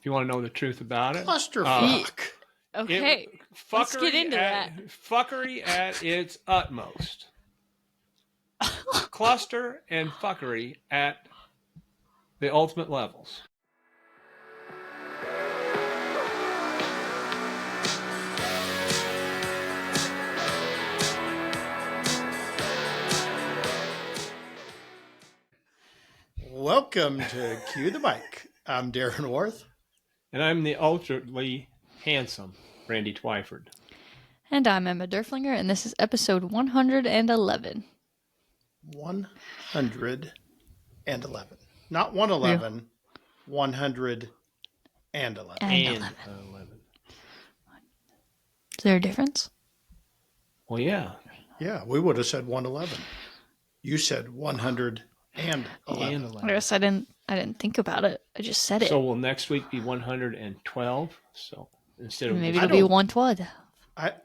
you want to know the truth about it. Clusterfuck. Okay, let's get into that. Fuckery at its utmost. Cluster and fuckery at the ultimate levels. Welcome to Cue the Mic. I'm Darren Worth. And I'm the ultimately handsome Randy Twyford. And I'm Emma Derflinger, and this is episode 111. 111. Not 111. 111. And 11. Is there a difference? Well, yeah. Yeah, we would have said 111. You said 111. I guess I didn't think about it. I just said it. So will next week be 112? So instead of maybe it'll be 112.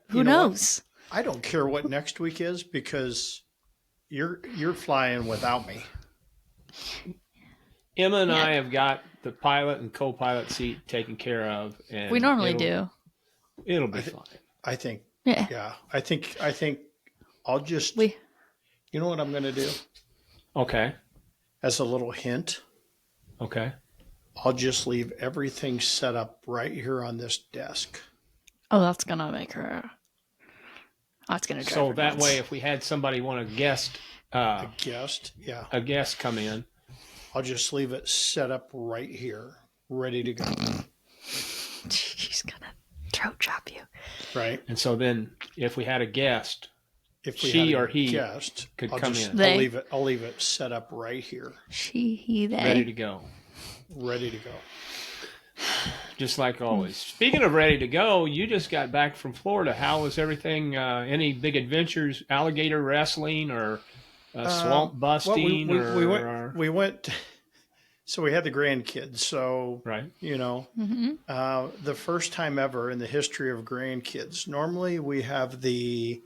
Who knows? I don't care what next week is because you're flying without me. Emma and I have got the pilot and co-pilot seat taken care of, and we normally do. It'll be fine. I think. Yeah. Yeah. I think I'll just. You know what I'm going to do? Okay. As a little hint. Okay. I'll just leave everything set up right here on this desk. Oh, that's going to make her. That's going to drive her So that nuts. way, if we had somebody want a guest come in, I'll just leave it set up right here, ready to go. She's going to throat chop you. Right. And so then if we had a guest, if she or he guest, could come in. I'll leave it set up right here. She, he, they. Ready to go. Ready to go. Just like always. Speaking of ready to go, you just got back from Florida. How was everything? Any big adventures, alligator wrestling or swamp busting? We went. So we had the grandkids. So, right. The first time ever in the history of grandkids. Normally we have the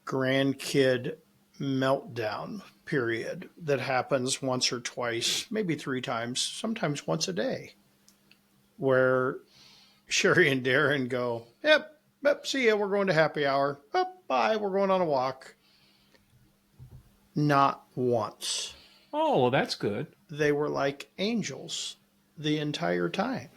grandkid meltdown period that happens once or twice, maybe 3 times, sometimes once a day, where Sherry and Darren go, yep, see ya, we're going to happy hour. Bye, we're going on a walk. Not once. Oh, well, that's good. They were like angels the entire time.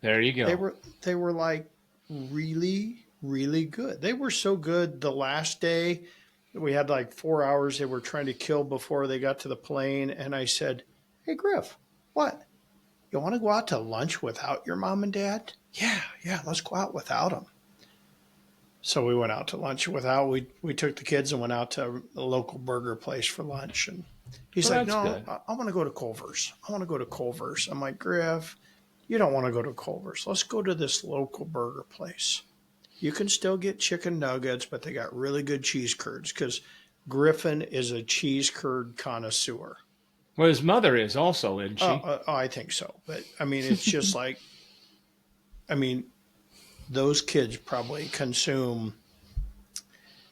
There you go. They were like really, really good. They were so good the last day. We had like 4 hours they were trying to kill before they got to the plane. And I said, hey, Griff, what? You want to go out to lunch without your mom and dad? Yeah, let's go out without them. So we went out to lunch without. We took the kids and went out to a local burger place for lunch. And he's like, no, good. I want to go to Culver's. I'm like, Griff, you don't want to go to Culver's. Let's go to this local burger place. You can still get chicken nuggets, but they got really good cheese curds because Griffin is a cheese curd connoisseur. Well, his mother is also, isn't she? I think so. But, I mean, it's just like, those kids probably consume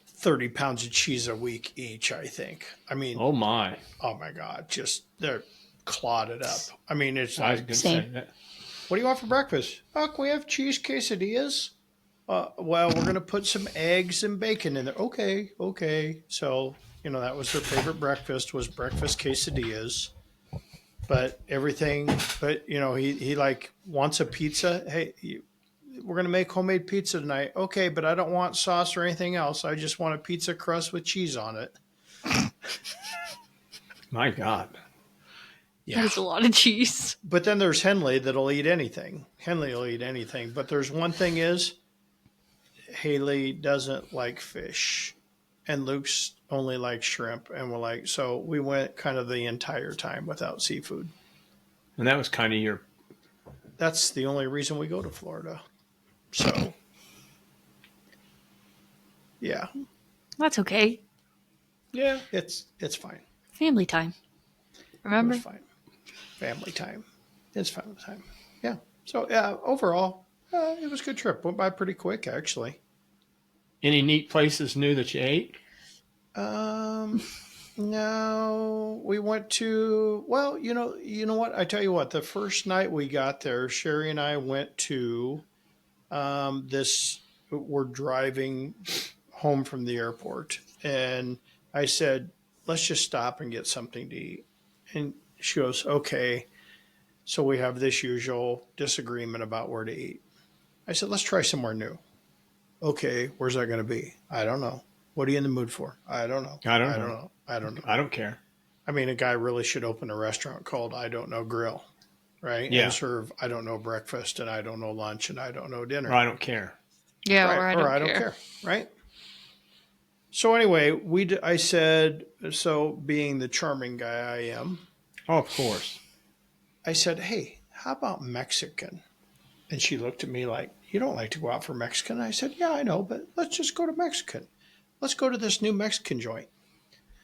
30 pounds of cheese a week each, I think. Oh, my God. Just they're clotted up. It's I was like, going to say that. What do you want for breakfast? Oh, can we have cheese quesadillas? Well, we're going to put some eggs and bacon in there. Okay. So, that was their favorite breakfast was breakfast quesadillas. But he like wants a pizza. Hey, we're going to make homemade pizza tonight. Okay, but I don't want sauce or anything else. I just want a pizza crust with cheese on it. My God. Yeah. That is a lot of cheese. But then there's Henley that'll eat anything. But there's one thing is, Haley doesn't like fish and Luke's only likes shrimp. And we're like, so we went kind of the entire time without seafood. And that was kind of that's the only reason we go to Florida. So, yeah. That's okay. Yeah, it's fine. Family time. Remember? It's fine. Family time. It's family time. Yeah. So, yeah, overall, it was a good trip. Went by pretty quick, actually. Any neat places new that you ate? No, we went to, well, you know what? I tell you what, the first night we got there, Sherry and I went to we're driving home from the airport. And I said, let's just stop and get something to eat. And she goes, okay. So we have this usual disagreement about where to eat. I said, let's try somewhere new. Okay, where's that going to be? I don't know. What are you in the mood for? I don't know. I don't I don't know. know. I don't know. I don't care. I mean, a guy really should open a restaurant called I Don't Know Grill, right? Yeah. And serve I don't know breakfast and I don't know lunch and I don't know dinner. Or I don't care. Yeah, Right. or I don't care. Right. So anyway, I said, so being the charming guy I am, Oh, of course. I said, hey, how about Mexican? And she looked at me like, you don't like to go out for Mexican? I said, yeah, I know, but let's just go to Mexican. Let's go to this new Mexican joint.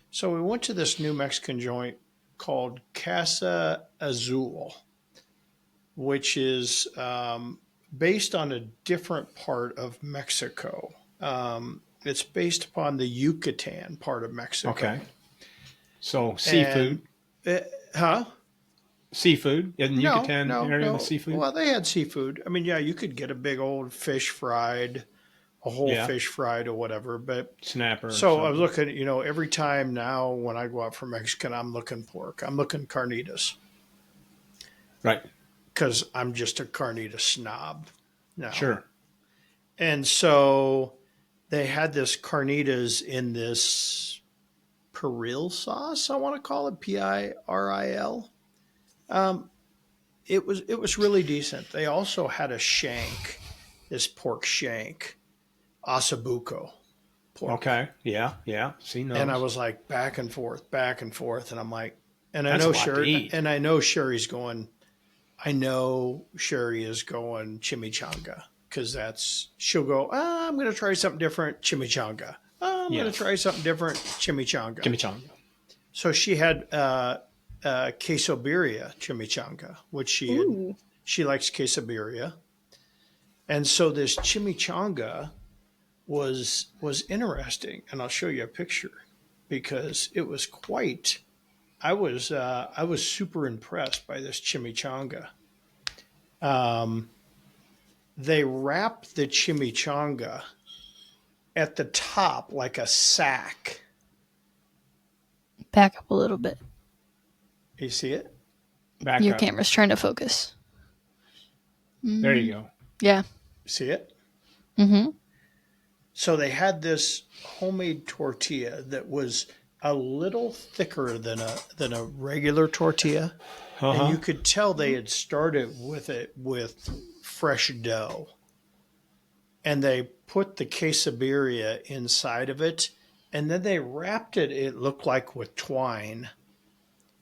So we went to this new Mexican joint called Casa Azul, which is based on a different part of Mexico. It's based upon the Yucatan part of Mexico. Okay. So seafood. Huh? Seafood in the Yucatan area with seafood? Well, they had seafood. I mean, yeah, you could get a big old fish fried, a whole fish fried or whatever. But snapper. So I was looking, every time now when I go out for Mexican, I'm looking pork. I'm looking carnitas. Right. Because I'm just a carnita snob now. Sure. And so they had this carnitas in this peril sauce, I want to call it, Piril. It was really decent. They also had a shank, this pork shank, ossobuco pork. Okay. Yeah. Seen those. And I was like back and forth, and I'm like, and That's I a know lot to eat. and I know Sherry's going. I know Sherry is going chimichanga because she'll go. I'm going to try something different, chimichanga. I'm going to try something different, chimichanga. Chimichanga. So she had quesabirria chimichanga, which she likes quesabirria, and so this chimichanga was interesting, and I'll show you a picture because it was quite. I was super impressed by this chimichanga. They wrap the chimichanga at the top like a sack. Back up a little bit. You see it? Back Your up. camera's trying to focus. There you go. Yeah. See it? Mm-hmm. So they had this homemade tortilla that was a little thicker than a regular tortilla, and you could tell they had started with it with fresh dough, and they put the quesabirria inside of it, and then they wrapped it. It looked like with twine,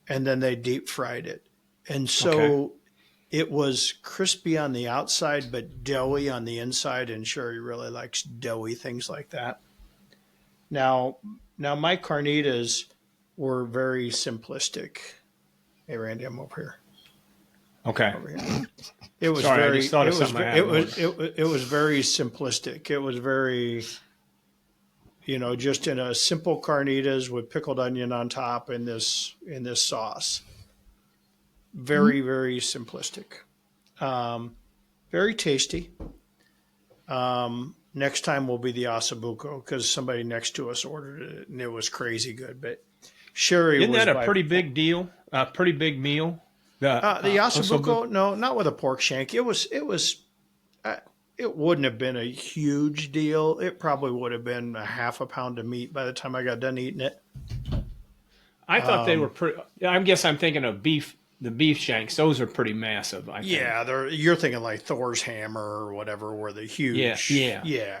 and then they deep fried it, and so it was crispy on the outside but doughy on the inside. And Sherry really likes doughy things like that. Now my carnitas were very simplistic. Hey, Randy, I'm over here. Okay. Over here. It was Sorry, I very. just thought of It was. something I It had was. It was very simplistic. It was very. Just in a simple carnitas with pickled onion on top in this sauce. Very, very simplistic. Very tasty. Next time will be the ossobuco because somebody next to us ordered it and it was crazy good. But Sherry Isn't was that a pretty big deal? A pretty big meal? the ossobuco? No, not with a pork shank. It was. It wouldn't have been a huge deal. It probably would have been a half a pound of meat by the time I got done eating it. I thought they were pretty. I guess I'm thinking of beef. The beef shanks, those are pretty massive. I think. Yeah, you're thinking like Thor's hammer or whatever, where the huge. Yeah.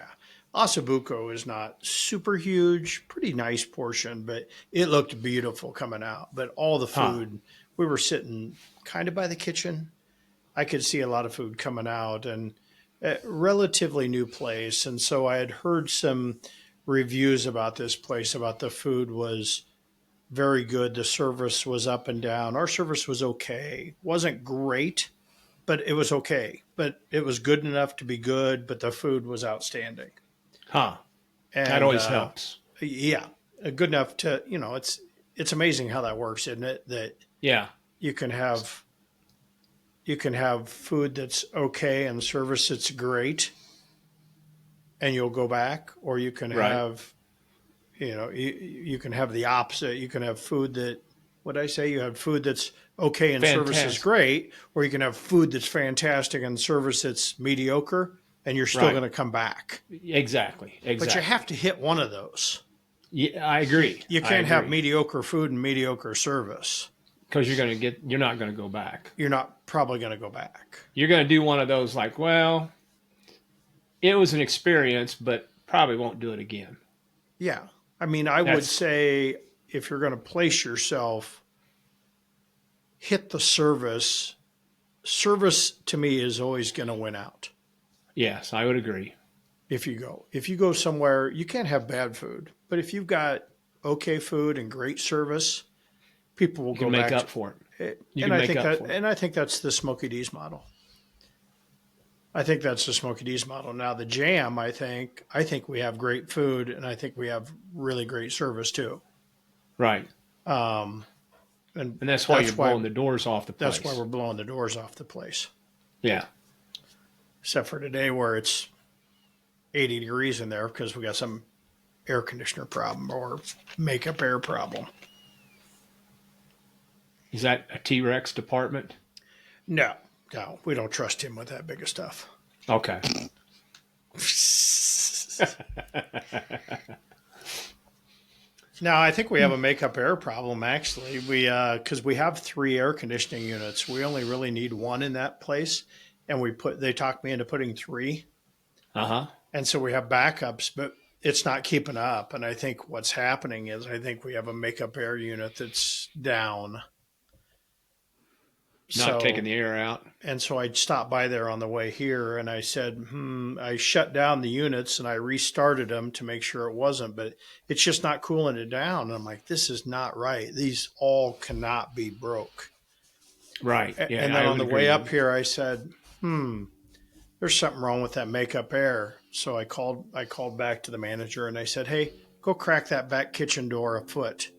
Ossobuco is not super huge, pretty nice portion, but it looked beautiful coming out. But all the food, we were sitting kind of by the kitchen. I could see a lot of food coming out, and a relatively new place. And so I had heard some reviews about this place, about the food was very good. The service was up and down. Our service was okay. Wasn't great, but it was okay. But it was good enough to be good, but the food was outstanding. Huh. And, That always helps. Yeah. Good enough to, it's amazing how that works, isn't it? That Yeah. you can have food that's okay and service that's great, and you'll go back, or you can Right. have, you can have the opposite. You can have food that, what I say, you have food that's okay and service is Fantastic. great, or you can have food that's fantastic and service that's mediocre, and you're still Right. going to come back. Exactly. But you Exactly. have to hit one of those. Yeah, I agree. You can't have mediocre food and mediocre service. because you're not going to go back. You're not probably going to go back. You're going to do one of those like, well, it was an experience, but probably won't do it again. Yeah. I mean, I would That's- say if you're going to place yourself, hit the service. Service to me is always going to win out. Yes, I would agree. If you go somewhere, you can't have bad food, but if you've got okay food and great service, people will You go can make back up to for it. it. You And can I make think up that, for it. and I think that's the Smokey D's model. I think that's the Smokey D's model. Now the Jam, I think we have great food, and I think we have really great service too. Right. And And that's why you're blowing the doors off the place. That's why we're blowing the doors off the place. Yeah. Except for today where it's 80 degrees in there because we got some air conditioner problem or makeup air problem. Is that a T-Rex department? No, we don't trust him with that big of stuff. Okay. Now, I think we have a makeup air problem, actually. Because we have 3 air conditioning units. We only really need 1 in that place. And they talked me into putting 3. Uh-huh. And so we have backups, but it's not keeping up. And I think what's happening is I think we have a makeup air unit that's down. Not taking the air out. And so I stopped by there on the way here and I said, I shut down the units and I restarted them to make sure it wasn't, but it's just not cooling it down. And I'm like, this is not right. These all cannot be broke. Right. Yeah. And then I on the would way agree. up here, I said, there's something wrong with that makeup air. So I called back to the manager and I said, hey, go crack that back kitchen door a foot.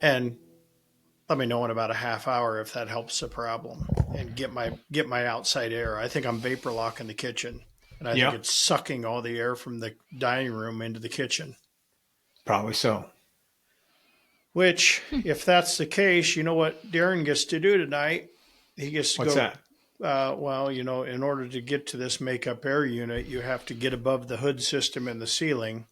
And let me know in about a half hour if that helps the problem and get my outside air. I think I'm vapor locking the kitchen, and I Yeah. think it's sucking all the air from the dining room into the kitchen. Probably so. Which, if that's the case, you know what Darren gets to do tonight? He gets to What's go. that? Well, in order to get to this makeup air unit, you have to get above the hood system in the ceiling.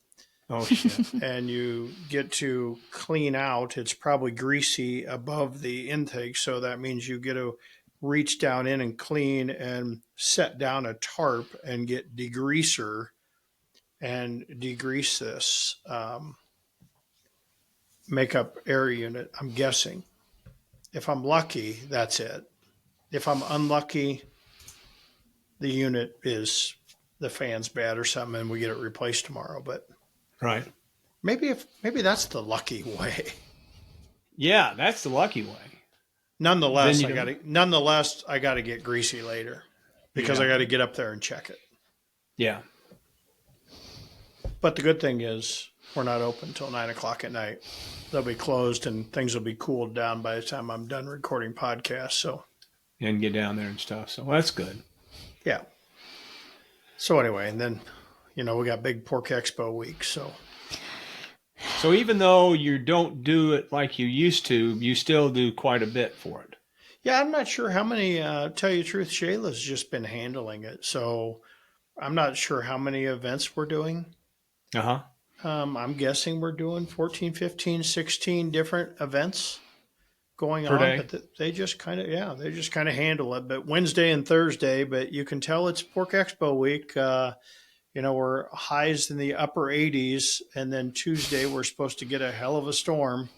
Oh, shit. And you get to clean out. It's probably greasy above the intake, so that means you get to reach down in and clean and set down a tarp and get degreaser and degrease this makeup air unit. I'm guessing. If I'm lucky, that's it. If I'm unlucky, the unit is the fan's bad or something, and we get it replaced tomorrow. But Right. maybe that's the lucky way. Yeah, that's the lucky way. Nonetheless, Then you I got to get greasy later because Yeah. I got to get up there and check it. Yeah. But the good thing is we're not open until 9:00 at night. They'll be closed and things will be cooled down by the time I'm done recording podcasts. So And get down there and stuff. So that's good. yeah. So anyway, and then we got big Pork Expo week. So So even though you don't do it like you used to, you still do quite a bit for it. yeah, I'm not sure how many. Tell you the truth, Shayla's just been handling it. So I'm not sure how many events we're doing. Uh-huh. I'm guessing we're doing 14, 15, 16 different events going Per on, day. but they just kind of handle it. But Wednesday and Thursday, but you can tell it's Pork Expo week. We're highs in the upper 80s, and then Tuesday we're supposed to get a hell of a storm.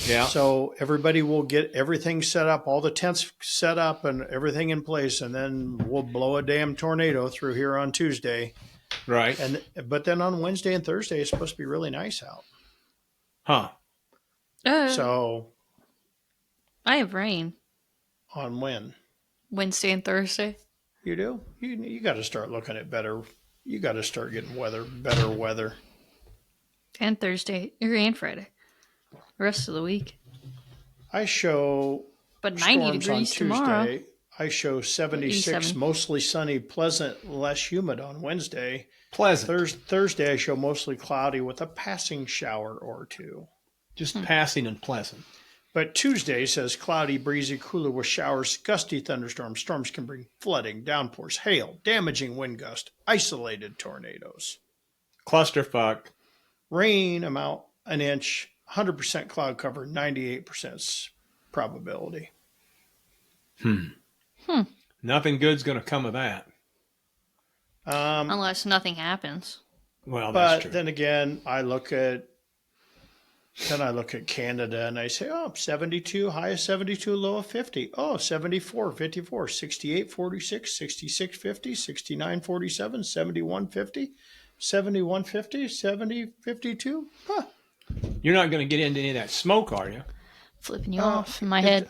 Yeah. So everybody will get everything set up, all the tents set up and everything in place, and then we'll blow a damn tornado through here on Tuesday. Right. But then on Wednesday and Thursday it's supposed to be really nice out. Huh. So I have rain on when? Wednesday and Thursday. You do? You got to start looking at better. You got to start getting better weather. And Thursday. And Friday. rest of the week. I show But 90 storms on degrees Tuesday. tomorrow. I show 76, 87. mostly sunny, pleasant, less humid on Wednesday. Pleasant. Thursday, I show mostly cloudy with a passing shower or two. Just passing and pleasant. But Tuesday says cloudy, breezy, cooler with showers, gusty thunderstorms. Storms can bring flooding, downpours, hail, damaging wind gust, isolated tornadoes. Clusterfuck. Rain amount an inch, 100% cloud cover, 98% probability. Nothing good's going to come of that. Unless nothing happens. Well, that's But true. then again, I look at Canada and I say, oh, 72, high of 72, low of 50. Oh, 74, 54, 68, 46, 66, 50, 69, 47, 71, 50, 71, 50, 70, 52. Huh. You're not going to get into any of that smoke, are you? Flipping you off in my head.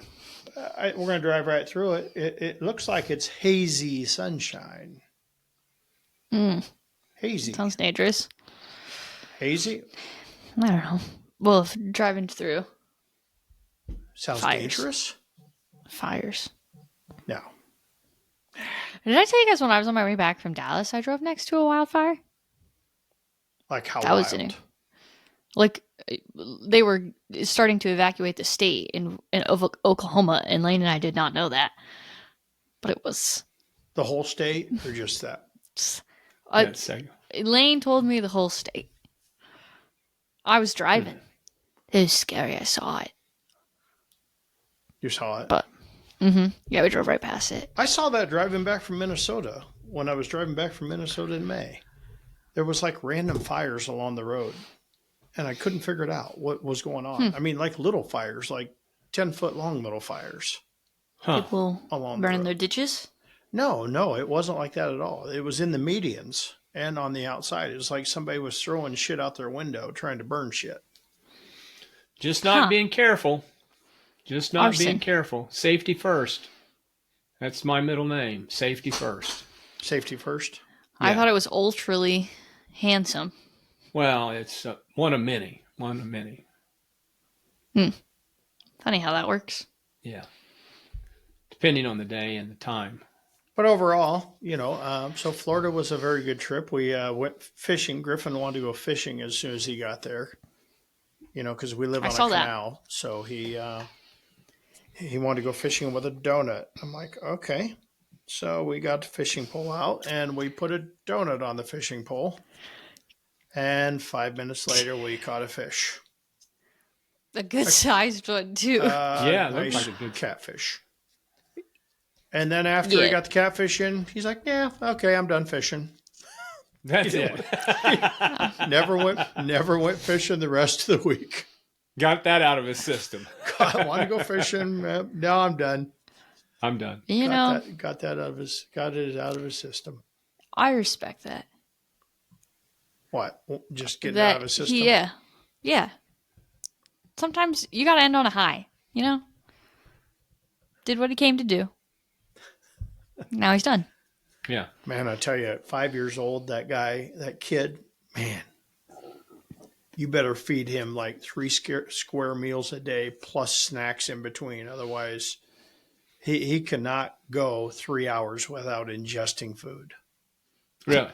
We're going to drive right through it. It looks like it's hazy sunshine. Hazy. Sounds dangerous. Hazy? I don't know. Well, if driving through Sounds Fires. dangerous? fires. No. Did I tell you guys when I was on my way back from Dallas, I drove next to a wildfire? Like how That was wild? Like they were starting to evacuate the state in Oklahoma, and Lane and I did not know that. But it was. The whole state or just that? That second. Lane told me the whole state. I was driving. It was scary. I saw it. You saw it? But yeah, we drove right past it. I saw that driving back from Minnesota. When I was driving back from Minnesota in May, there was like random fires along the road, and I couldn't figure it out what was going on. I mean, like little fires, like 10-foot long little fires Huh. People along the burning road. their ditches. No, it wasn't like that at all. It was in the medians and on the outside. It was like somebody was throwing shit out their window trying to burn shit. Just not Huh. being careful. Just not Arson. being careful. Safety first. That's my middle name. Safety first. Safety first. I Yeah. thought it was ultrally handsome. Well, it's one of many. One of many. Funny how that works. Yeah. Depending on the day and the time. But overall, so Florida was a very good trip. We went fishing. Griffin wanted to go fishing as soon as he got there, because we live I on a saw that. canal. So he wanted to go fishing with a donut. I'm like, okay. So we got the fishing pole out and we put a donut on the fishing pole. And 5 minutes later, we caught a fish. A good sized one too. Yeah, it looked nice like a good- catfish. And then after he Yeah. got the catfish in, he's like, yeah, okay, I'm done fishing. That's it. Never went fishing the rest of the week. Got that out of his system. I want to go fishing. Now I'm done. I'm done. you know, Got it out of his system. I respect that. What? Just getting it out of his system? Yeah. Sometimes you got to end on a high. Did what he came to do. Now he's done. Yeah. Man, I tell you, at 5 years old, that kid, man, you better feed him like 3 square meals a day plus snacks in between. Otherwise, he cannot go 3 hours without ingesting food. Really?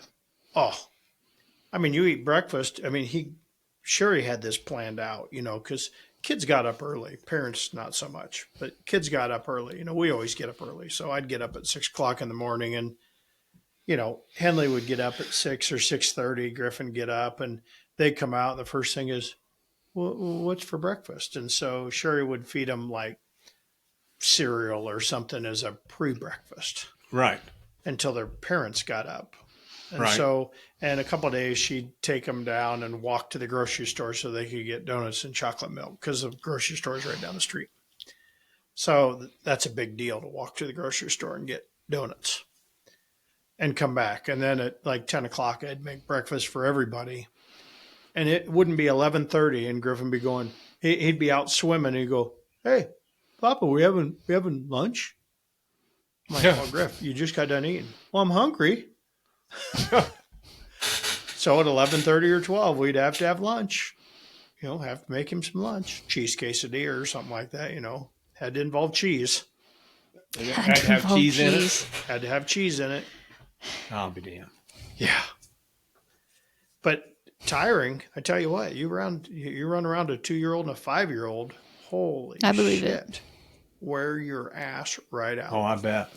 Oh, I mean, you eat breakfast. I mean, he had this planned out, because kids got up early. Parents, not so much, but kids got up early. We always get up early. So I'd get up at 6 o'clock in the morning and, Henley would get up at 6 or 6:30. Griffin get up and they'd come out. And the first thing is, well, what's for breakfast? And so Sherry would feed them like cereal or something as a pre-breakfast Right. until their parents got up. And Right. so, and a couple of days she'd take them down and walk to the grocery store so they could get donuts and chocolate milk because the grocery store is right down the street. So that's a big deal to walk to the grocery store and get donuts and come back. And then at like 10 o'clock, I'd make breakfast for everybody. And it wouldn't be 11:30 and Griffin be going, he'd be out swimming and he'd go, hey, Papa, we having lunch? I'm like, oh, Griff, you just got done eating. Well, I'm hungry. So at 11:30 or 12, we'd have to have lunch. have to make him some lunch, cheese quesadilla or something like that. Had to involve cheese. Had to have cheese in it. Had to have cheese in it. I'll be damned. Yeah. But tiring, I tell you what, you run around a 2-year-old and a 5-year-old. Holy I believe shit. it. Wear your ass right out. Oh, I bet.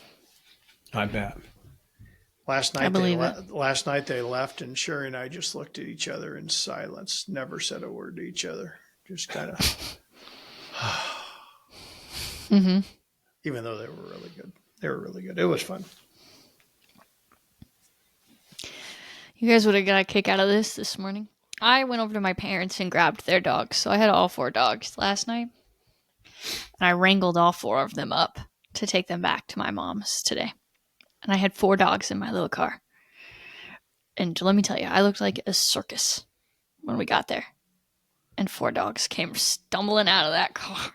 Last I night believe last night they left, and Sherry and I just looked at each other in silence, never said a word to each other. Just kind of Mm-hmm. even though they were really good. They were really good. It was fun. You guys would have got a kick out of this morning. I went over to my parents and grabbed their dogs. So I had all 4 dogs last night. And I wrangled all 4 of them up to take them back to my mom's today. And I had 4 dogs in my little car. And let me tell you, I looked like a circus when we got there. And 4 dogs came stumbling out of that car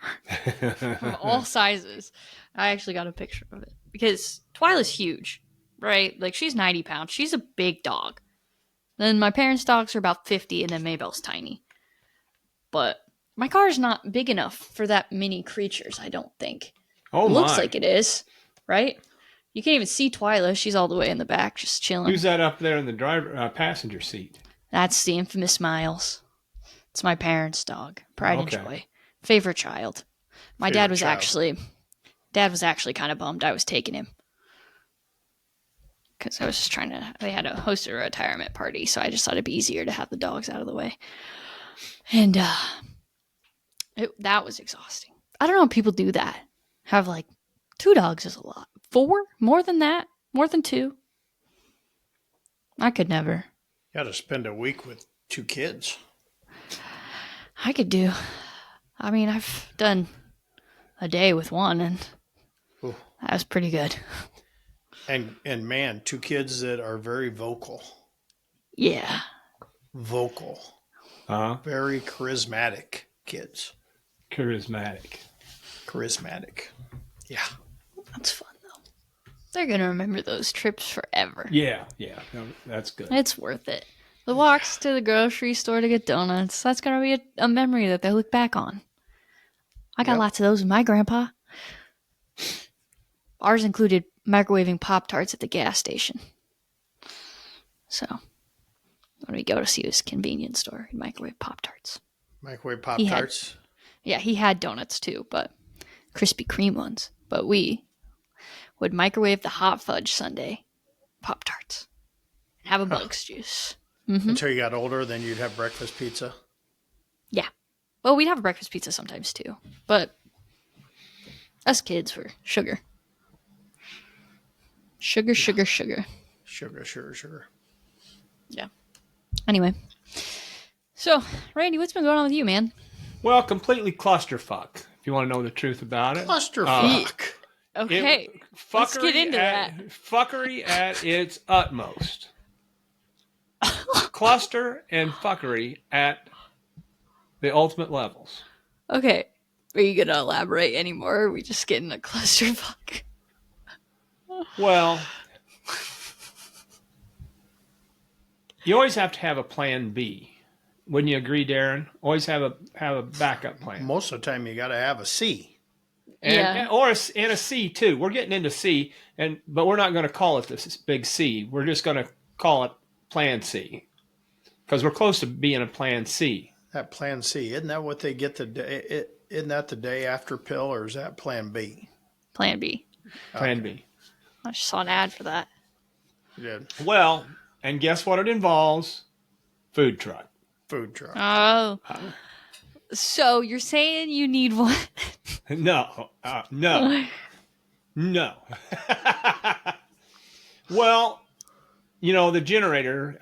from all sizes. I actually got a picture of it. Because Twyla's huge, right? Like, she's 90 pounds. She's a big dog. Then my parents' dogs are about 50, and then Maybell's tiny. But my car is not big enough for that many creatures, I don't think. Oh, It looks my. like it is, right? You can't even see Twyla. She's all the way in the back, just chilling. Who's that up there in the passenger seat? That's the infamous Miles. It's my parents' dog. Pride and joy. Favorite child. My dad was actually kind of bummed I was taking him. Because I was just they had hosted a retirement party, so I just thought it'd be easier to have the dogs out of the way. And that was exhausting. I don't know how people do that. Have 2 dogs is a lot. 4? More than that? More than 2? I could never. You got to spend a week with 2 kids. I could do. I mean, I've done a day with 1, and Ooh. that was pretty good. And man, 2 kids that are very vocal. Yeah. Vocal. Uh-huh. Very charismatic kids. Charismatic. Yeah. That's fun, though. They're going to remember those trips forever. Yeah. No, that's good. It's worth it. The walks to the grocery store to get donuts, that's going to be a memory that they look back on. I got lots of those with my grandpa. Ours included microwaving Pop-Tarts at the gas station. So, when we go to see his convenience store, he'd microwave Pop-Tarts. Microwave Pop-Tarts? Yeah, he had donuts too, but Krispy Kreme ones. But we would microwave the hot fudge sundae Pop-Tarts and have a Bugs juice. Mm-hmm. Until you got older, then you'd have breakfast pizza? Yeah. Well, we'd have breakfast pizza sometimes too. But us kids were sugar. Sugar. Sugar. Yeah. Anyway. So, Randy, what's been going on with you, man? Well, completely clusterfuck, if you want to know the truth about it. Clusterfuck. Okay. Let's get into that. Fuckery at its utmost. Cluster and fuckery at the ultimate levels. Okay. Are you going to elaborate anymore? Or are we just getting a clusterfuck? Well, you always have to have a plan B. Wouldn't you agree, Darren? Always have a backup plan. Most of the time, you got to have a C. And a C too. We're getting into C, but we're not going to call it this big C. We're just going to call it Plan C, because we're close to being a Plan C. That Plan C, isn't that what they get the day? Isn't that the day after pill, or is that Plan B? Plan B. Plan B. I just saw an ad for that. You did. Well, and guess what it involves? Food truck. Food truck. Oh. So you're saying you need one? No. Well, the generator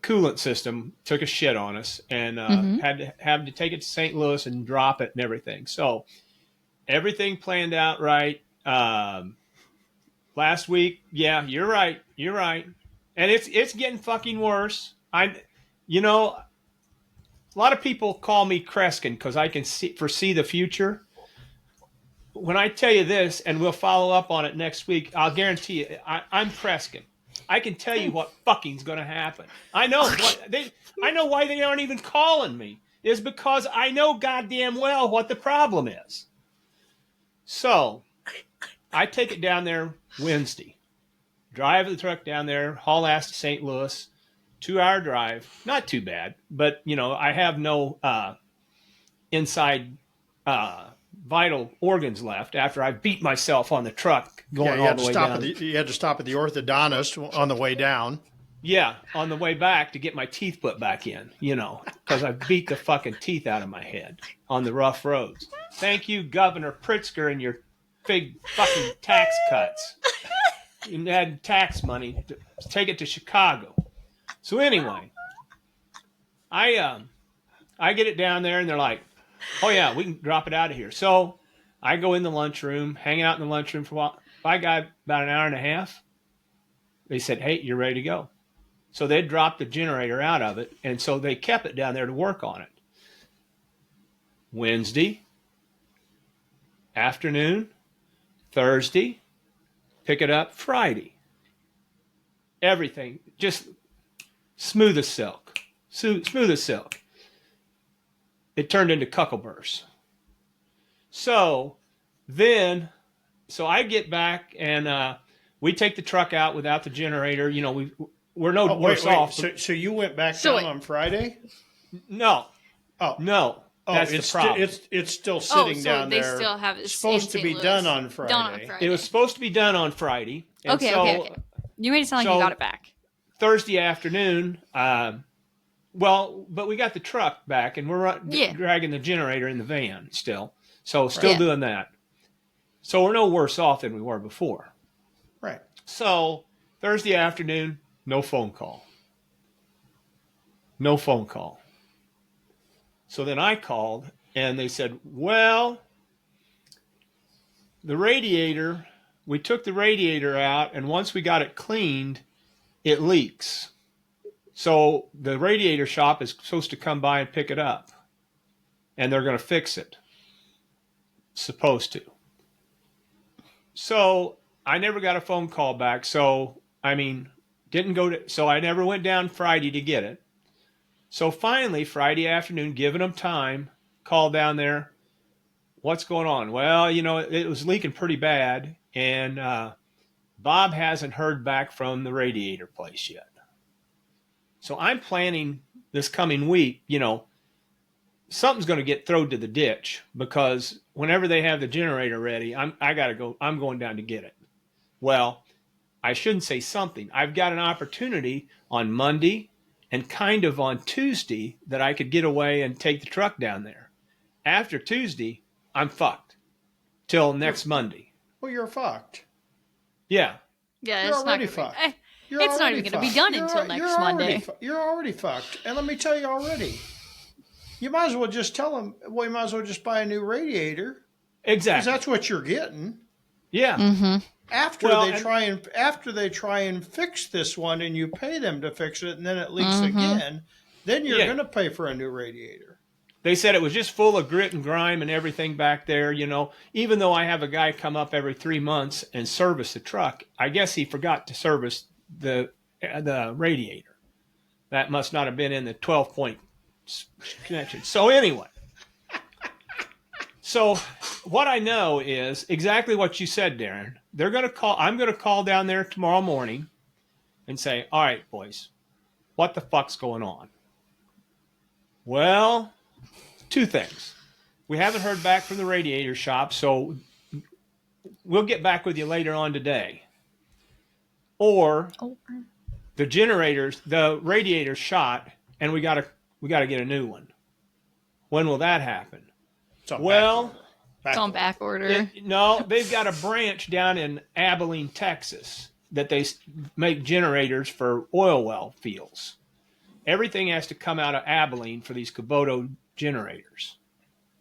coolant system took a shit on us, and had to take it to St. Louis and drop it and everything. So everything planned out right. Last week, yeah, you're right, and it's getting fucking worse. A lot of people call me Kreskin because I can foresee the future. When I tell you this, and we'll follow up on it next week, I'll guarantee you, I'm Kreskin. I can tell you what fucking's going to happen. I know why they aren't even calling me. is because I know goddamn well what the problem is. So I take it down there Wednesday. Drive the truck down there, haul ass to St. Louis, 2-hour drive. Not too bad, but I have no inside vital organs left after I beat myself on the truck going all the way down. You had to stop at the orthodontist on the way down. Yeah, on the way back to get my teeth put back in, because I beat the fucking teeth out of my head on the rough roads. Thank you, Governor Pritzker, and your big fucking tax cuts. You had tax money to take it to Chicago. So anyway, I get it down there, and they're like, "Oh yeah, we can drop it out of here." So I go in the lunchroom, hang out in the lunchroom for a while. I got about an hour and a half. They said, "Hey, you're ready to go." So they dropped the generator out of it, and so they kept it down there to work on it. Wednesday afternoon, Thursday, pick it up Friday. Everything just smooth as silk. Smooth as silk. It turned into cucklebursts. So I get back and we take the truck out without the generator. We're no worse off. So you went back down on Friday? No. Oh. No. That's the problem. It's still sitting down they there. Still have it supposed to be done on Friday. It was supposed to be done on Friday. And okay. You made it sound like you got it back. Thursday afternoon, but we got the truck back, and we're dragging the generator in the van still. So still doing that. So we're no worse off than we were before. Right. So Thursday afternoon, no phone call. No phone call. So then I called, and they said, well, we took the radiator out, and once we got it cleaned, it leaks. So the radiator shop is supposed to come by and pick it up, and they're going to fix it. Supposed to. So I never got a phone call back. So, I never went down Friday to get it. So finally, Friday afternoon, giving them time, called down there. What's going on? Well, it was leaking pretty bad, and Bob hasn't heard back from the radiator place yet. So I'm planning this coming week, something's going to get thrown to the ditch, because whenever they have the generator ready, I'm going down to get it. Well, I shouldn't say something. I've got an opportunity on Monday and kind of on Tuesday that I could get away and take the truck down there. After Tuesday, I'm fucked till next Monday. Well, you're fucked. Yeah. Yeah, you're it's already not fucked. It's not even going to be done until next Monday. You're already fucked. And let me tell you already, you might as well just tell them, well, you might as well just buy a new radiator. Exactly. Because that's what you're getting. Yeah. Mm-hmm. After they try and fix this one, and you pay them to fix it, and then it leaks again, then you're going to pay for a new radiator. They said it was just full of grit and grime and everything back there, even though I have a guy come up every 3 months and service the truck. I guess he forgot to service the radiator. That must not have been in the 12-point connection. So anyway, so what I know is exactly what you said, Darren. They're going to call. I'm going to call down there tomorrow morning and say, all right, boys, what the fuck's going on? Well, 2 things. We haven't heard back from the radiator shop, so we'll get back with you later on today. Or the radiator's shot, and we got to get a new one. When will that happen? It's on back order. No, they've got a branch down in Abilene, Texas, that they make generators for oil well fields. Everything has to come out of Abilene for these Kubota generators.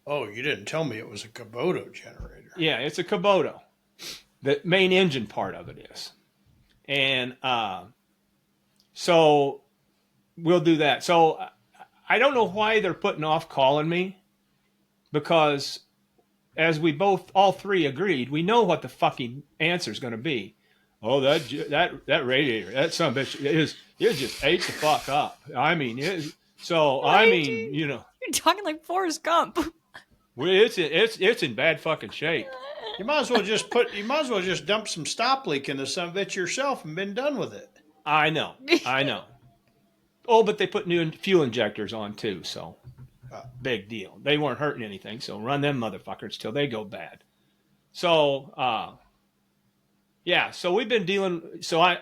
Oh, you didn't tell me it was a Kubota generator. Yeah, it's a Kubota. The main engine part of it is. And so we'll do that. So I don't know why they're putting off calling me, because as we all three agreed, we know what the fucking answer is going to be. Oh, that radiator, that son of a bitch, it just ate the fuck up. I mean, You're talking like Forrest Gump. Well, it's in bad fucking shape. You might as well just dump some stop leak into some of it yourself and been done with it. I know. Oh, but they put new fuel injectors on too, so big deal. They weren't hurting anything, so run them motherfuckers till they go bad. So, yeah, so we've been dealing. So I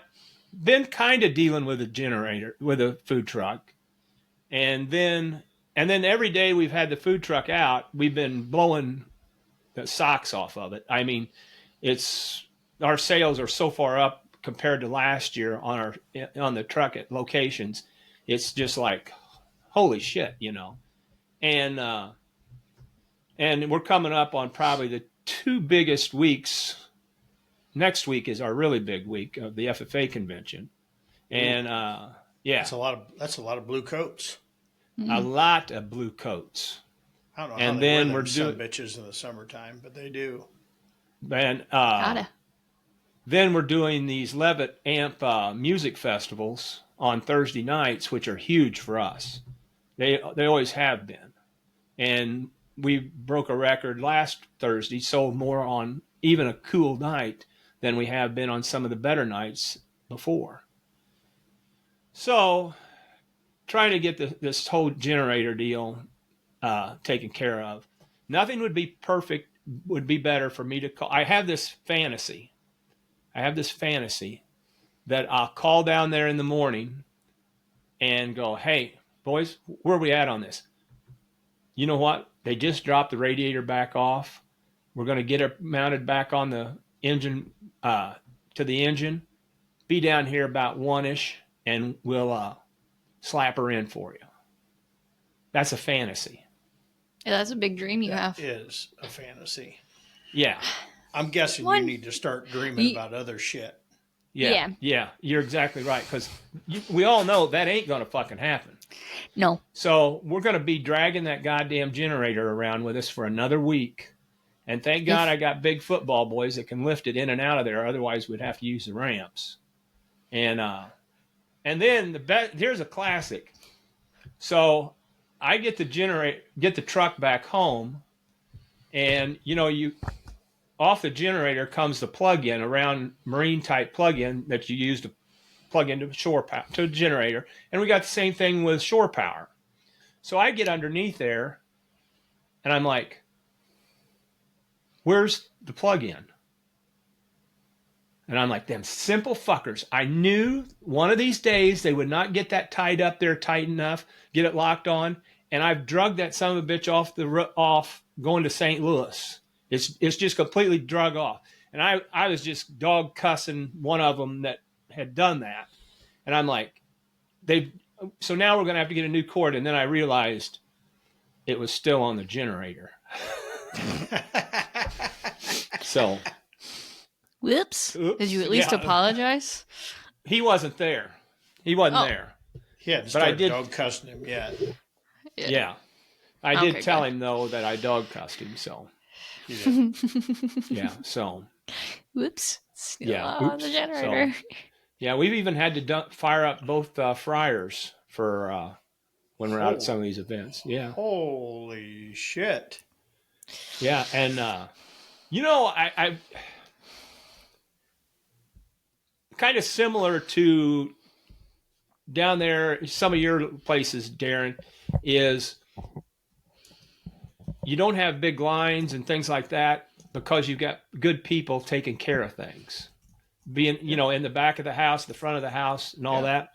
been kind of dealing with a generator, with a food truck, and then every day we've had the food truck out, we've been blowing the socks off of it. I mean, our sales are so far up compared to last year on the truck at locations. It's just like, holy shit, and we're coming up on probably the two biggest weeks. Next week is our really big week of the FFA convention, and yeah, that's a lot of blue coats. A lot of blue coats. I don't know. And how then they wear we're some doing bitches in the summertime, but they do. And Gotta. then we're doing these Levitt Amp music festivals on Thursday nights, which are huge for us. They always have been, and we broke a record last Thursday, sold more on even a cool night than we have been on some of the better nights before. So, trying to get this whole generator deal taken care of. Nothing would be perfect, would be better for me to call. I have this fantasy that I'll call down there in the morning and go, hey, boys, where are we at on this? You know what? They just dropped the radiator back off. We're going to get it mounted back on the engine, to the engine. Be down here about 1-ish, and we'll slap her in for you. That's a fantasy. Yeah, that's a big dream you have. That is a fantasy. Yeah. I'm guessing you need to start dreaming about other shit. Yeah. You're exactly right, because we all know that ain't going to fucking happen. No. So we're going to be dragging that goddamn generator around with us for another week. And thank God I got big football boys that can lift it in and out of there. Otherwise, we'd have to use the ramps. And then here's a classic. So I get the truck back home, and off the generator comes the plug-in, around marine type plug-in that you use to plug into shore power, to the generator. And we got the same thing with shore power. So I get underneath there, and I'm like, where's the plug-in? And I'm like, them simple fuckers. I knew one of these days they would not get that tied up there tight enough, get it locked on. And I've drugged that son of a bitch off going to St. Louis. It's just completely drug off. And I was just dog cussing one of them that had done that. And I'm like, so now we're going to have to get a new cord. And then I realized it was still on the generator. So. Whoops. Oops. Did you at least apologize? He wasn't there. He wasn't there. He hadn't started dog cussing him yet. Yeah. I did tell him, though, that I dog cussed him, so. Yeah, so. Whoops. Still on the generator. So, yeah, we've even had to fire up both fryers for when we're out at some of these events. Yeah. Holy shit. Yeah, and, I kind of similar to down there, some of your places, Darren, is you don't have big lines and things like that because you've got good people taking care of things. Being, in the back of the house, the front of the house, and all that.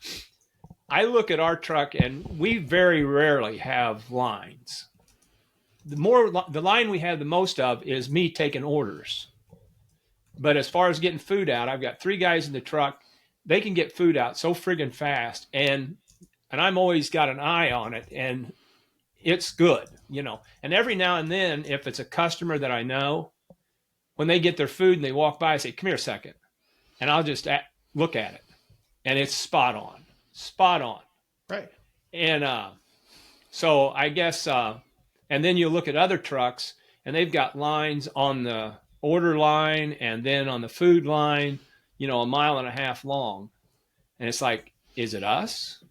I look at our truck, and we very rarely have lines. The line we have the most of is me taking orders. But as far as getting food out, I've got 3 guys in the truck. They can get food out so friggin' fast, and I'm always got an eye on it, and it's good, And every now and then, if it's a customer that I know, when they get their food and they walk by, I say, "Come here a second," and I'll just look at it, and it's spot on. Right. And so I guess, and then you look at other trucks, and they've got lines on the order line and then on the food line, 1.5 miles long. And it's like, is it us?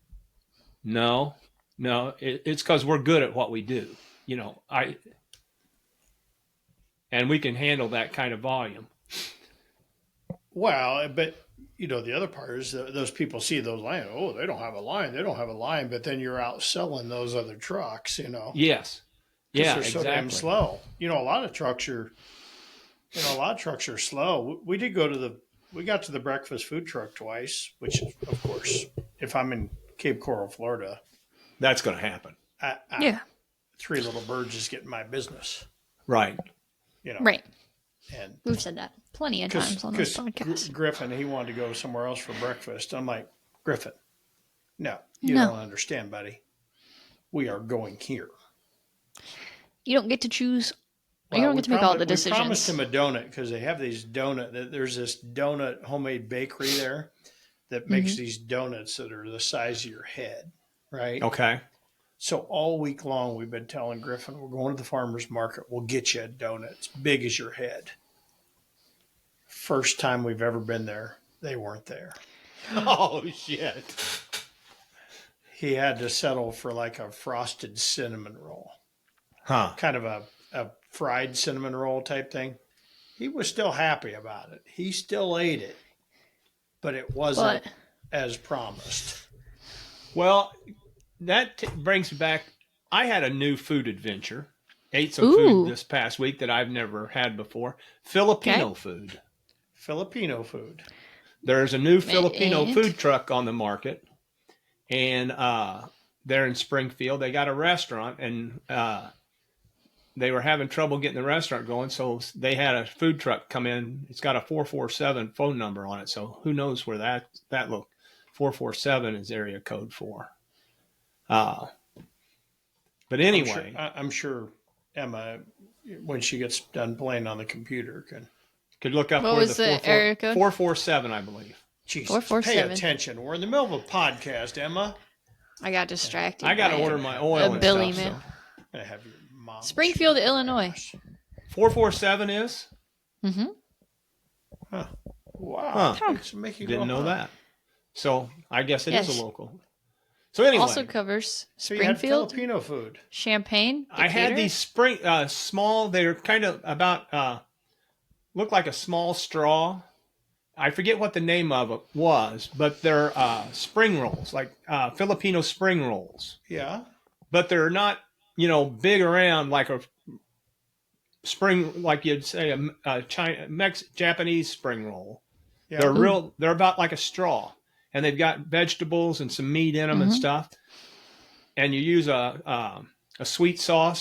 No. No, it's because we're good at what we do. And we can handle that kind of volume. Well, but the other part is that those people see those lines. Oh, they don't have a line. They don't have a line. But then you're out selling those other trucks. Yes. 'Cause Yeah, they're so exactly. damn slow. A lot of trucks are. A lot of trucks are slow. We did go to we got to the breakfast food truck twice, which, of course, if I'm in Cape Coral, Florida, That's going to happen. Yeah. Three little birds is getting my business. Right. Right. And We've said that plenty of times on this podcast. Griffin, he wanted to go somewhere else for breakfast. I'm like, Griffin, no, you No. don't understand, buddy. We are going here. You don't get to choose. Well, you don't we get to make all the We promised decisions. him a donut because they have these there's this donut homemade bakery there that makes Mm-hmm. these donuts that are the size of your head, right? Okay. So all week long, we've been telling Griffin, we're going to the farmer's market. We'll get you a donut. It's big as your head. First time we've ever been there, they weren't there. Oh, shit. He had to settle for like a frosted cinnamon roll, Huh. kind of a fried cinnamon roll type thing. He was still happy about it. He still ate it, but it wasn't But as promised. Well, that brings me back. I had a new food adventure. Ate some Ooh. food this past week that I've never had before. Filipino food. Filipino food. There's a new Filipino And? food truck on the market, and they're in Springfield. They got a restaurant, and they were having trouble getting the restaurant going, so they had a food truck come in. It's got a 447 phone number on it, so who knows where that look. 447 is area code for. But anyway, I'm sure Emma, when she gets done playing on the computer, can. could look up What where was the area code? 447, I believe. Jesus, 447. pay attention. We're in the middle of a podcast, Emma. I got distracted. I got to by order my oil a and bill stuff. email. So. I have your mom. Springfield, Illinois. 447 is? Mm-hmm. Huh. Wow. Huh. It's making Didn't know that. So I guess it Yes. is a local. So anyway, Also covers So you had Springfield, Filipino food. Champaign. I had Decatur. these small. They're kind of about look like a small straw. I forget what the name of it was, but they're spring rolls, like Filipino spring rolls. Yeah. But they're not, big around like a spring, like you'd say a Japanese spring roll. Yeah. They're about like a straw, and they've got vegetables and some meat in them and stuff. And you use a sweet sour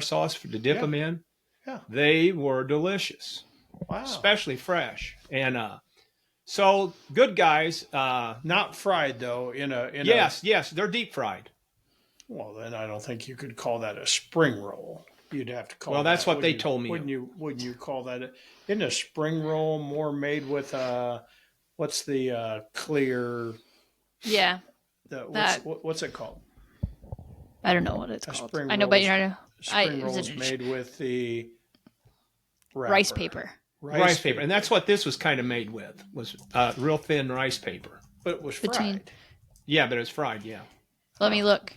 sauce to dip them in. Yeah. They were delicious, Wow. especially fresh. And so good guys. Not fried though. Yes, they're deep fried. Well, then I don't think you could call that a spring roll. You'd have to call. Well, that's what they wouldn't you- told me. Wouldn't you call that? Isn't a spring roll more made with what's the clear? Yeah, What's it called? I don't know what it's A called. spring I know, but roll's- you're not. Spring is rolls it made with the rice wrapper. paper. Rice paper, and that's what this was kind of made with, was real thin rice paper. But it was fried. Between- Yeah, but it's fried. Yeah. Let me look.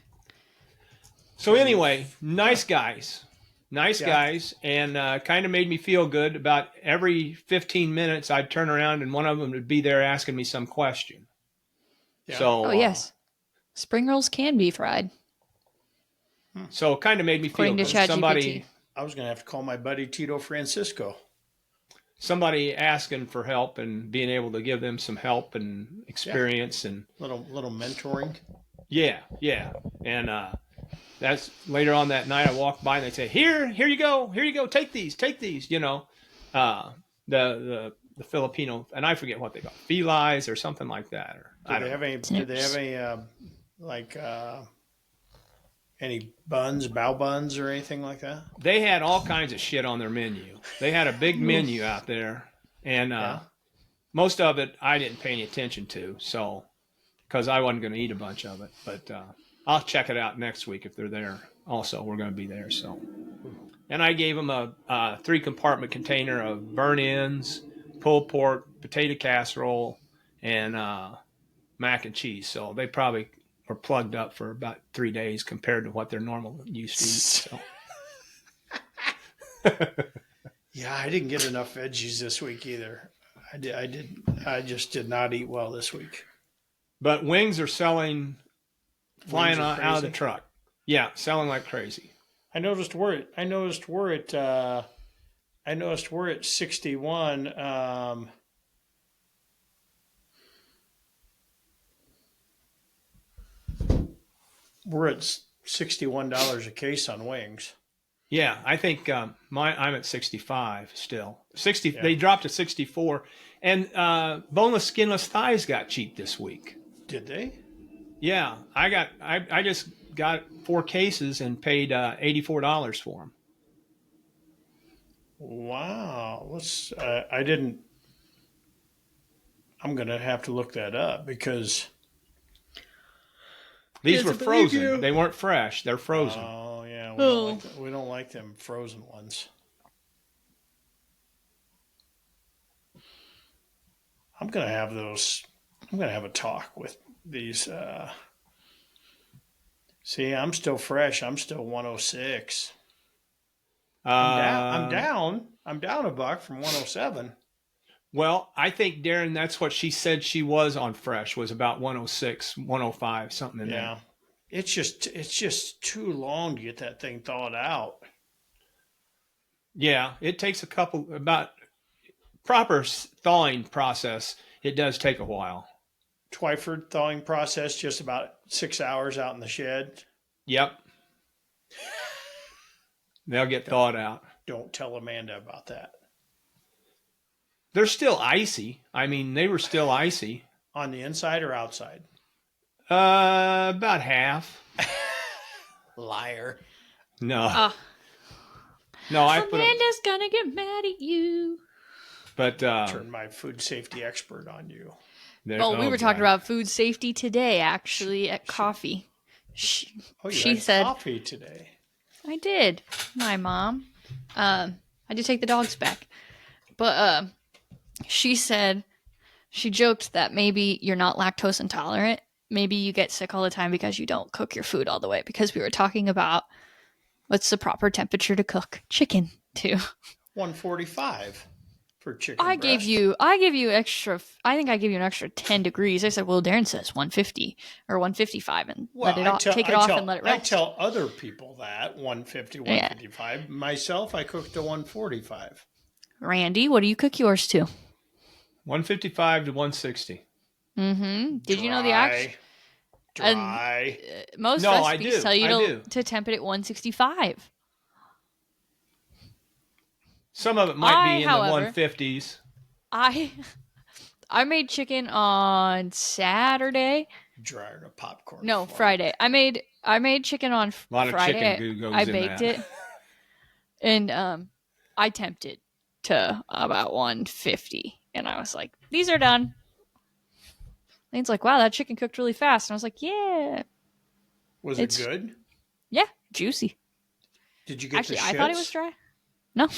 So anyway, nice guys, Yeah. and kind of made me feel good. About every 15 minutes, I'd turn around and one of them would be there asking me some question. Yeah. So, Oh yes, spring rolls can be fried. so it kind of made me feel According to good. ChatGPT. I was going to have to call my buddy Tito Francisco. Somebody asking for help and being able to give them some help and experience and Little mentoring. yeah, and that's later on that night. I walked by and they say, "Here you go, take these." The Filipino, and I forget what they call it, felines or something like that. Or I Did don't they have any buns, bao buns, or anything like that? They had all kinds of shit on their menu. They had a big menu out there, and most of it I didn't pay any attention to, so because I wasn't going to eat a bunch of it. But I'll check it out next week if they're there. Also, we're going to be there. So, and I gave them a 3-compartment container of burnt-ends, pulled pork, potato casserole, and mac and cheese. So they probably were plugged up for about 3 days compared to what they're normal used to eat. So. Yeah, I didn't get enough veggies this week either. I just did not eat well this week. But wings are selling, flying Wings are out of the crazy. truck. Yeah, selling like crazy. I noticed we're at 61. We're at $61 a case on wings. Yeah, I think I'm at 65 still. 60. Yeah. They dropped to 64, and boneless, skinless thighs got cheap this week. Did they? Yeah, I just got 4 cases and paid $84 for them. Wow. I didn't. I'm gonna have to look that up because. These were Can't believe you. frozen. They weren't fresh. They're frozen. Oh yeah, Oh. we don't like them frozen ones. I'm gonna have those. I'm gonna have a talk with these. See, I'm still fresh. I'm still 106. I'm down. I'm down a buck from 107. Well, I think, Darren, that's what she said she was on fresh, was about 106, 105, something in Yeah, there. it's just too long to get that thing thawed out. Yeah, it takes about proper thawing process. It does take a while. Twyford thawing process, just about 6 hours out in the shed. Yep. They'll get thawed out. Don't tell Amanda about that. They're still icy. I mean, they were still icy. On the inside or outside? About half. Liar. No. No, I put them. Amanda's gonna get mad at you. But Turn my food safety expert on you. Oh, we were talking God. about food safety today, actually, at coffee. Oh, you She had said- coffee today. I did. My mom. I did take the dogs back. But she said, she joked that maybe you're not lactose intolerant. Maybe you get sick all the time because you don't cook your food all the way. Because we were talking about what's the proper temperature to cook chicken to. 145 for chicken I gave breast. you extra. I think I gave you an extra 10 degrees. I said, well, Darren says 150 or 155 and let it off, take it off and let it I rest. tell other people that 150, 155. Myself, I cook to 145. Randy, what do you cook yours to? 155 to 160. Mm-hmm. Did you know the action? Dry. Most No, I recipes do. tell you I do. to temp it at 165. Some of it might be in however, the 150s. I made chicken on Saturday. Drier than a popcorn. No, fart. Friday. I made chicken on A lot of Friday. chicken goo goes I in baked that. it, and I temped it to about 150, and I was like, "These are done." Lane's like, "Wow, that chicken cooked really fast," and I was like, "Yeah, Was It's- it good? yeah, juicy." Did you get Actually, the I thought it shits? was dry. No,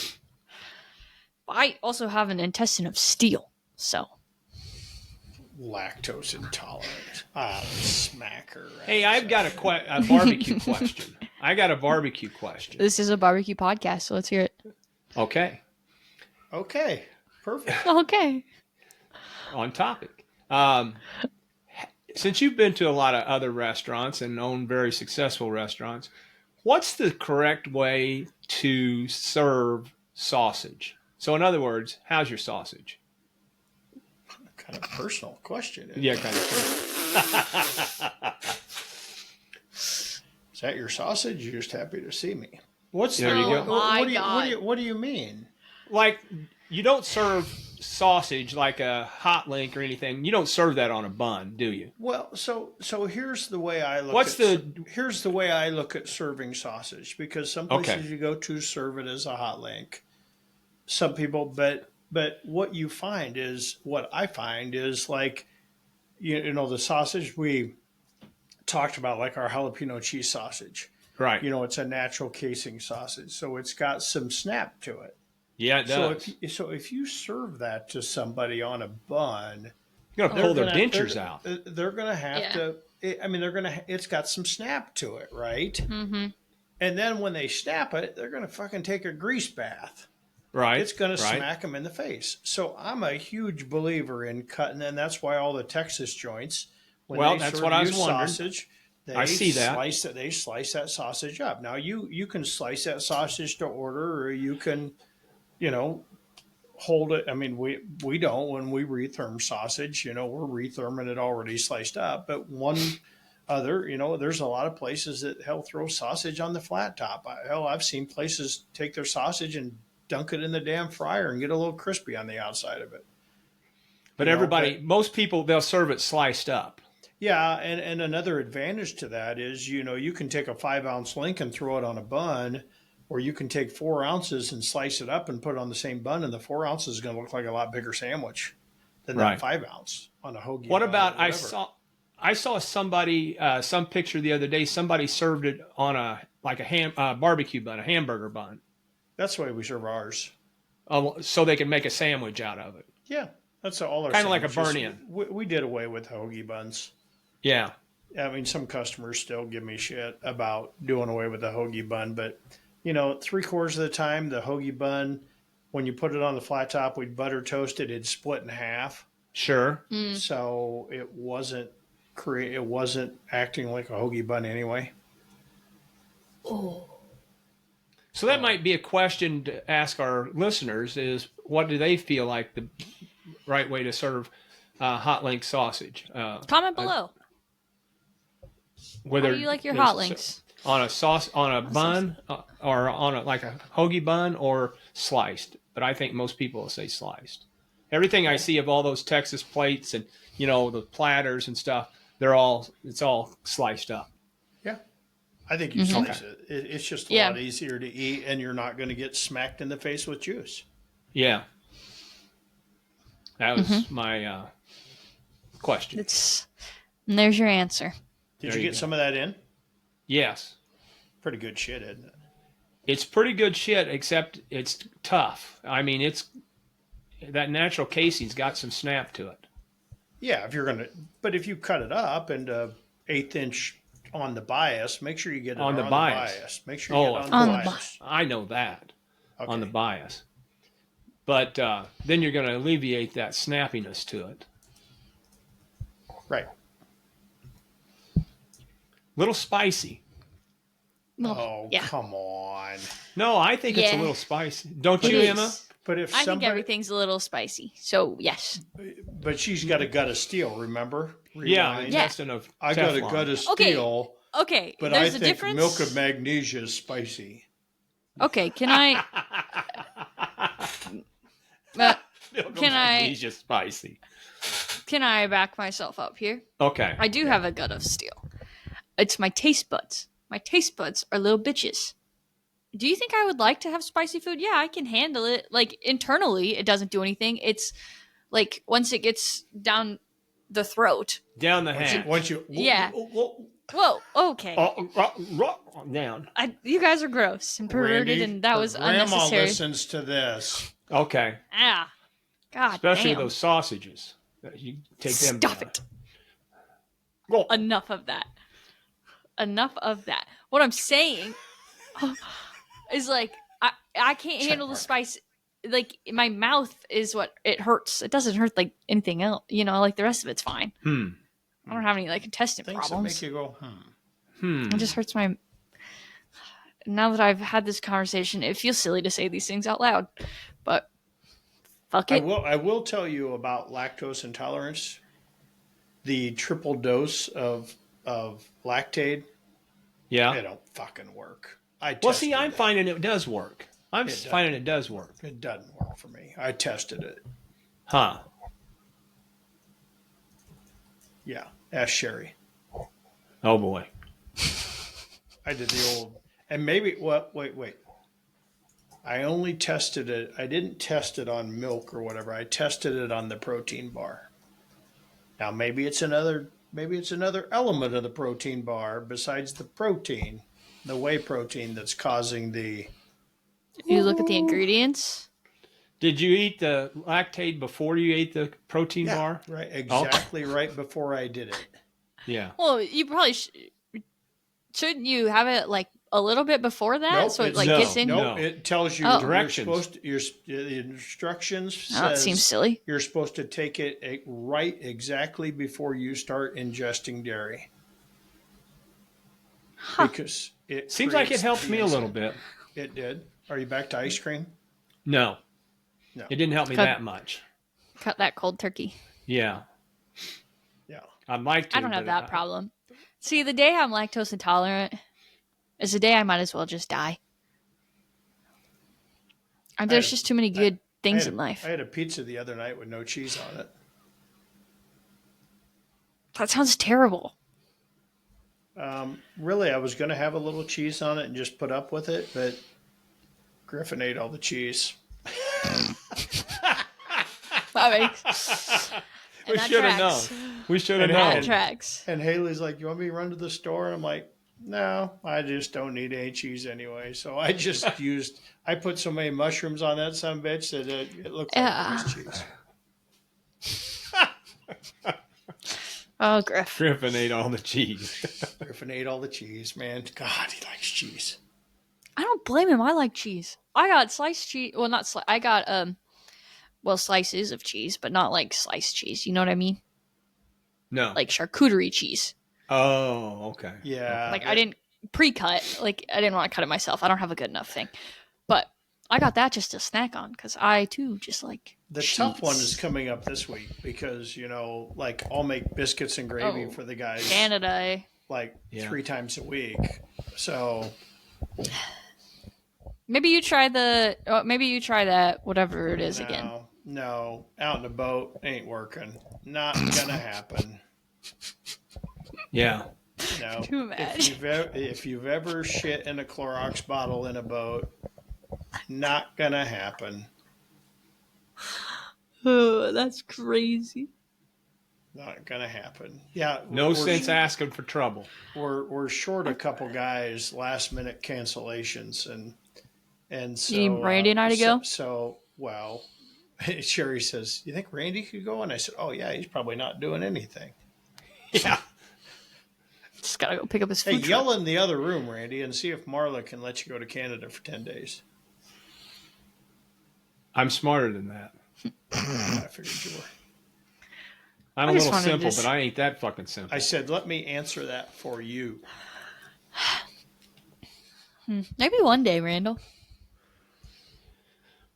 I also have an intestine of steel, so Lactose intolerant. I'll smack her. Hey, I've got a barbecue question. I got a barbecue question. this is a barbecue podcast, so let's hear it. Okay, Okay, perfect. Okay. on topic. Since you've been to a lot of other restaurants and own very successful restaurants, what's the correct way to serve sausage? So, in other words, how's your sausage? Kind of personal question. Yeah, kind of. Is that your sausage? You're just happy to see me. What's There the, you go. My what, God. what do you mean? Like, you don't serve sausage like a hot link or anything. You don't serve that on a bun, do you? Well, so here's the way I look. Here's the way I look at serving sausage, because some places Okay. you go to serve it as a hot link. Some people, but what you find is what I find is like, you know, the sausage we talked about, like our jalapeno cheese sausage. Right. You know, it's a natural casing sausage, so it's got some snap to it. Yeah, it does. So if you serve that to somebody on a bun, You're gonna pull their gonna- dentures out. They're going to have Yeah. to. I mean, they're going to. It's got some snap to it, right? Mm-hmm. And then when they snap it, they're going to fucking take a grease bath. Right. It's going to right. smack them in the face. So I'm a huge believer in cutting, and that's why all the Texas joints, when Well, they that's serve what I was you wondering. sausage, they I see that. slice it. They slice that sausage up. Now you can slice that sausage to order, or you can, hold it. I mean, we don't when we retherm sausage. We're retherming it already sliced up. But one other, there's a lot of places that hell throw sausage on the flat top. I've seen places take their sausage and dunk it in the damn fryer and get a little crispy on the outside of it. But most people, they'll serve it sliced up. Yeah, and another advantage to that is, you can take a 5-ounce link and throw it on a bun, or you can take 4 ounces and slice it up and put it on the same bun, and the 4 ounces is going to look like a lot bigger sandwich than Right. that 5-ounce on a hoagie. What bun or about whatever. I saw somebody some picture the other day. Somebody served it on a barbecue bun, a hamburger bun, That's the way we serve ours. so they can make a sandwich out of it. Yeah, that's all our Kinda like a sandwiches. burn-in. We did away with hoagie buns. Yeah. I mean, some customers still give me shit about doing away with the hoagie bun, but 3/4 of the time, the hoagie bun, when you put it on the flat top, we'd butter toast it, it'd split in half. Sure. So it wasn't acting like a hoagie bun anyway. So that might be a question to ask our listeners: is what do they feel like the right way to serve hot link sausage? Comment below. Whether How do you like your it's hot links? on a bun, or on like a hoagie bun, or sliced? But I think most people will say sliced. Everything I see of all those Texas plates and the platters and stuff, it's all sliced up. Yeah. I think you Mm-hmm. slice it. It's just a Yeah. lot easier to eat, and you're not going to get smacked in the face with juice. Yeah. That was Mm-hmm. my question. And there's your answer. Did There you you get go. some of that in? Yes. Pretty good shit, isn't it? It's pretty good shit, except it's tough. I mean, that natural casing's got some snap to it. Yeah, but if you cut it up into 1/8 inch on the bias, make sure you get it On the bias. Make sure you get it On on the the bias. I know that on the Okay. bias. But then you're going to alleviate that snappiness to it. Right. Little spicy. Oh, yeah. come on. No, I think it's a Yeah. little spicy. Don't It you, is. Emma? But if I think somebody, everything's a little spicy. So yes. but she's got a gut of steel. Remember? Yeah, Rewind. intestine of I got a Teflon. gut of Okay. steel, Okay. but there's I a think difference. milk of magnesia is spicy. Okay. Can I? Can I- Magnesia's spicy. Can I back myself up here? Okay. I do have a gut of steel. It's my taste buds. My taste buds are little bitches. Do you think I would like to have spicy food? Yeah, I can handle it. Like internally, it doesn't do anything. It's like once it gets down the throat. Down the hatch. Once you, Yeah. Whoa. Okay. Down. You guys are gross and perverted, Randy, and that her was grandma unnecessary. listens to this. Okay. Ah. God Especially damn. those sausages. You take them Stop down. it. Well, Enough of that. Enough of that. What I'm saying is like I can't handle the spice. Like my mouth is what it hurts. It doesn't hurt like anything else. Like the rest of it's fine. I don't have any like intestine Things that problems. make you go, hmm. It just hurts my. Now that I've had this conversation, it feels silly to say these things out loud, but fuck it. I will tell you about lactose intolerance. The triple dose of Lactaid, yeah. it don't fucking work. Well, see, I'm tested finding it does work. I'm It does. finding it does work. it doesn't work for me. I tested it. Huh. Yeah, ask Sherry. Oh, boy. I did the old, and maybe wait. I only tested it. I didn't test it on milk or whatever. I tested it on the protein bar. Now maybe it's another element of the protein bar besides the protein, the whey protein that's causing the. You look at the ingredients. Did you eat the Lactaid before you ate the protein Yeah, bar? right. Oh, Exactly right before I did it. yeah. Well, you probably shouldn't you have it like a little bit before that Nope, so it it's like No, gets in. nope. no. It tells you Oh, you're Directions. supposed to. The instructions oh, it seems says silly. you're supposed to take it right exactly before you start ingesting dairy Huh. because it Seems like it creates helped the me a little enzyme. bit. It did. Are you back to ice cream? No, No. it didn't help me Cut- that much. Cut that cold turkey. Yeah, Yeah. I'd like to. I don't have but that problem. See, the day I'm lactose intolerant is the day I might as well just die. And there's just too many good things in life. I had a pizza the other night with no cheese on it. That sounds terrible. Really, I was going to have a little cheese on it and just put up with it, but Griffin ate all the cheese. That We should have known. We should have And- known. That tracks. And Haley's like, "You want me to run to the store?" And I'm like, "No, I just don't need any cheese anyway." So I just I put so many mushrooms on that son of a bitch that it looked like Yeah. it was cheese. Oh, Griff. Griffin ate all the cheese. Griffin ate all the cheese, man. God, he likes cheese. I don't blame him. I like cheese. I got sliced cheese. Well, not slice. I got slices of cheese, but not like sliced cheese. You know what I mean? No. Like charcuterie cheese. Oh, okay. Yeah. Like I didn't pre-cut. Like I didn't want to cut it myself. I don't have a good enough thing. But I got that just to snack on because I too just like The cheese. tough one is coming up this week because, like I'll make biscuits and gravy Oh, for the guys Canada. Eh? like Yeah. 3 times a week. So Maybe you try that whatever it is again. No, out in the boat ain't working. Not gonna happen. Yeah. No. Too bad. If you've ever shit in a Clorox bottle in a boat, not gonna happen. Oh, that's crazy. Not gonna happen. Yeah. No we're- sense asking for trouble. We're short a couple guys, last minute cancellations, and so need Randy and I to go? So well, Sherry says, "You think Randy could go?" And I said, "Oh yeah, he's probably not doing anything." Yeah. Just gotta go pick up his Hey, food truck. yell in the other room, Randy, and see if Marla can let you go to Canada for 10 days. I'm smarter than that. I figured you were. I'm I a just little wanted to simple, just- but I ain't that fucking simple. I said, let me answer that for you. Maybe one day, Randall.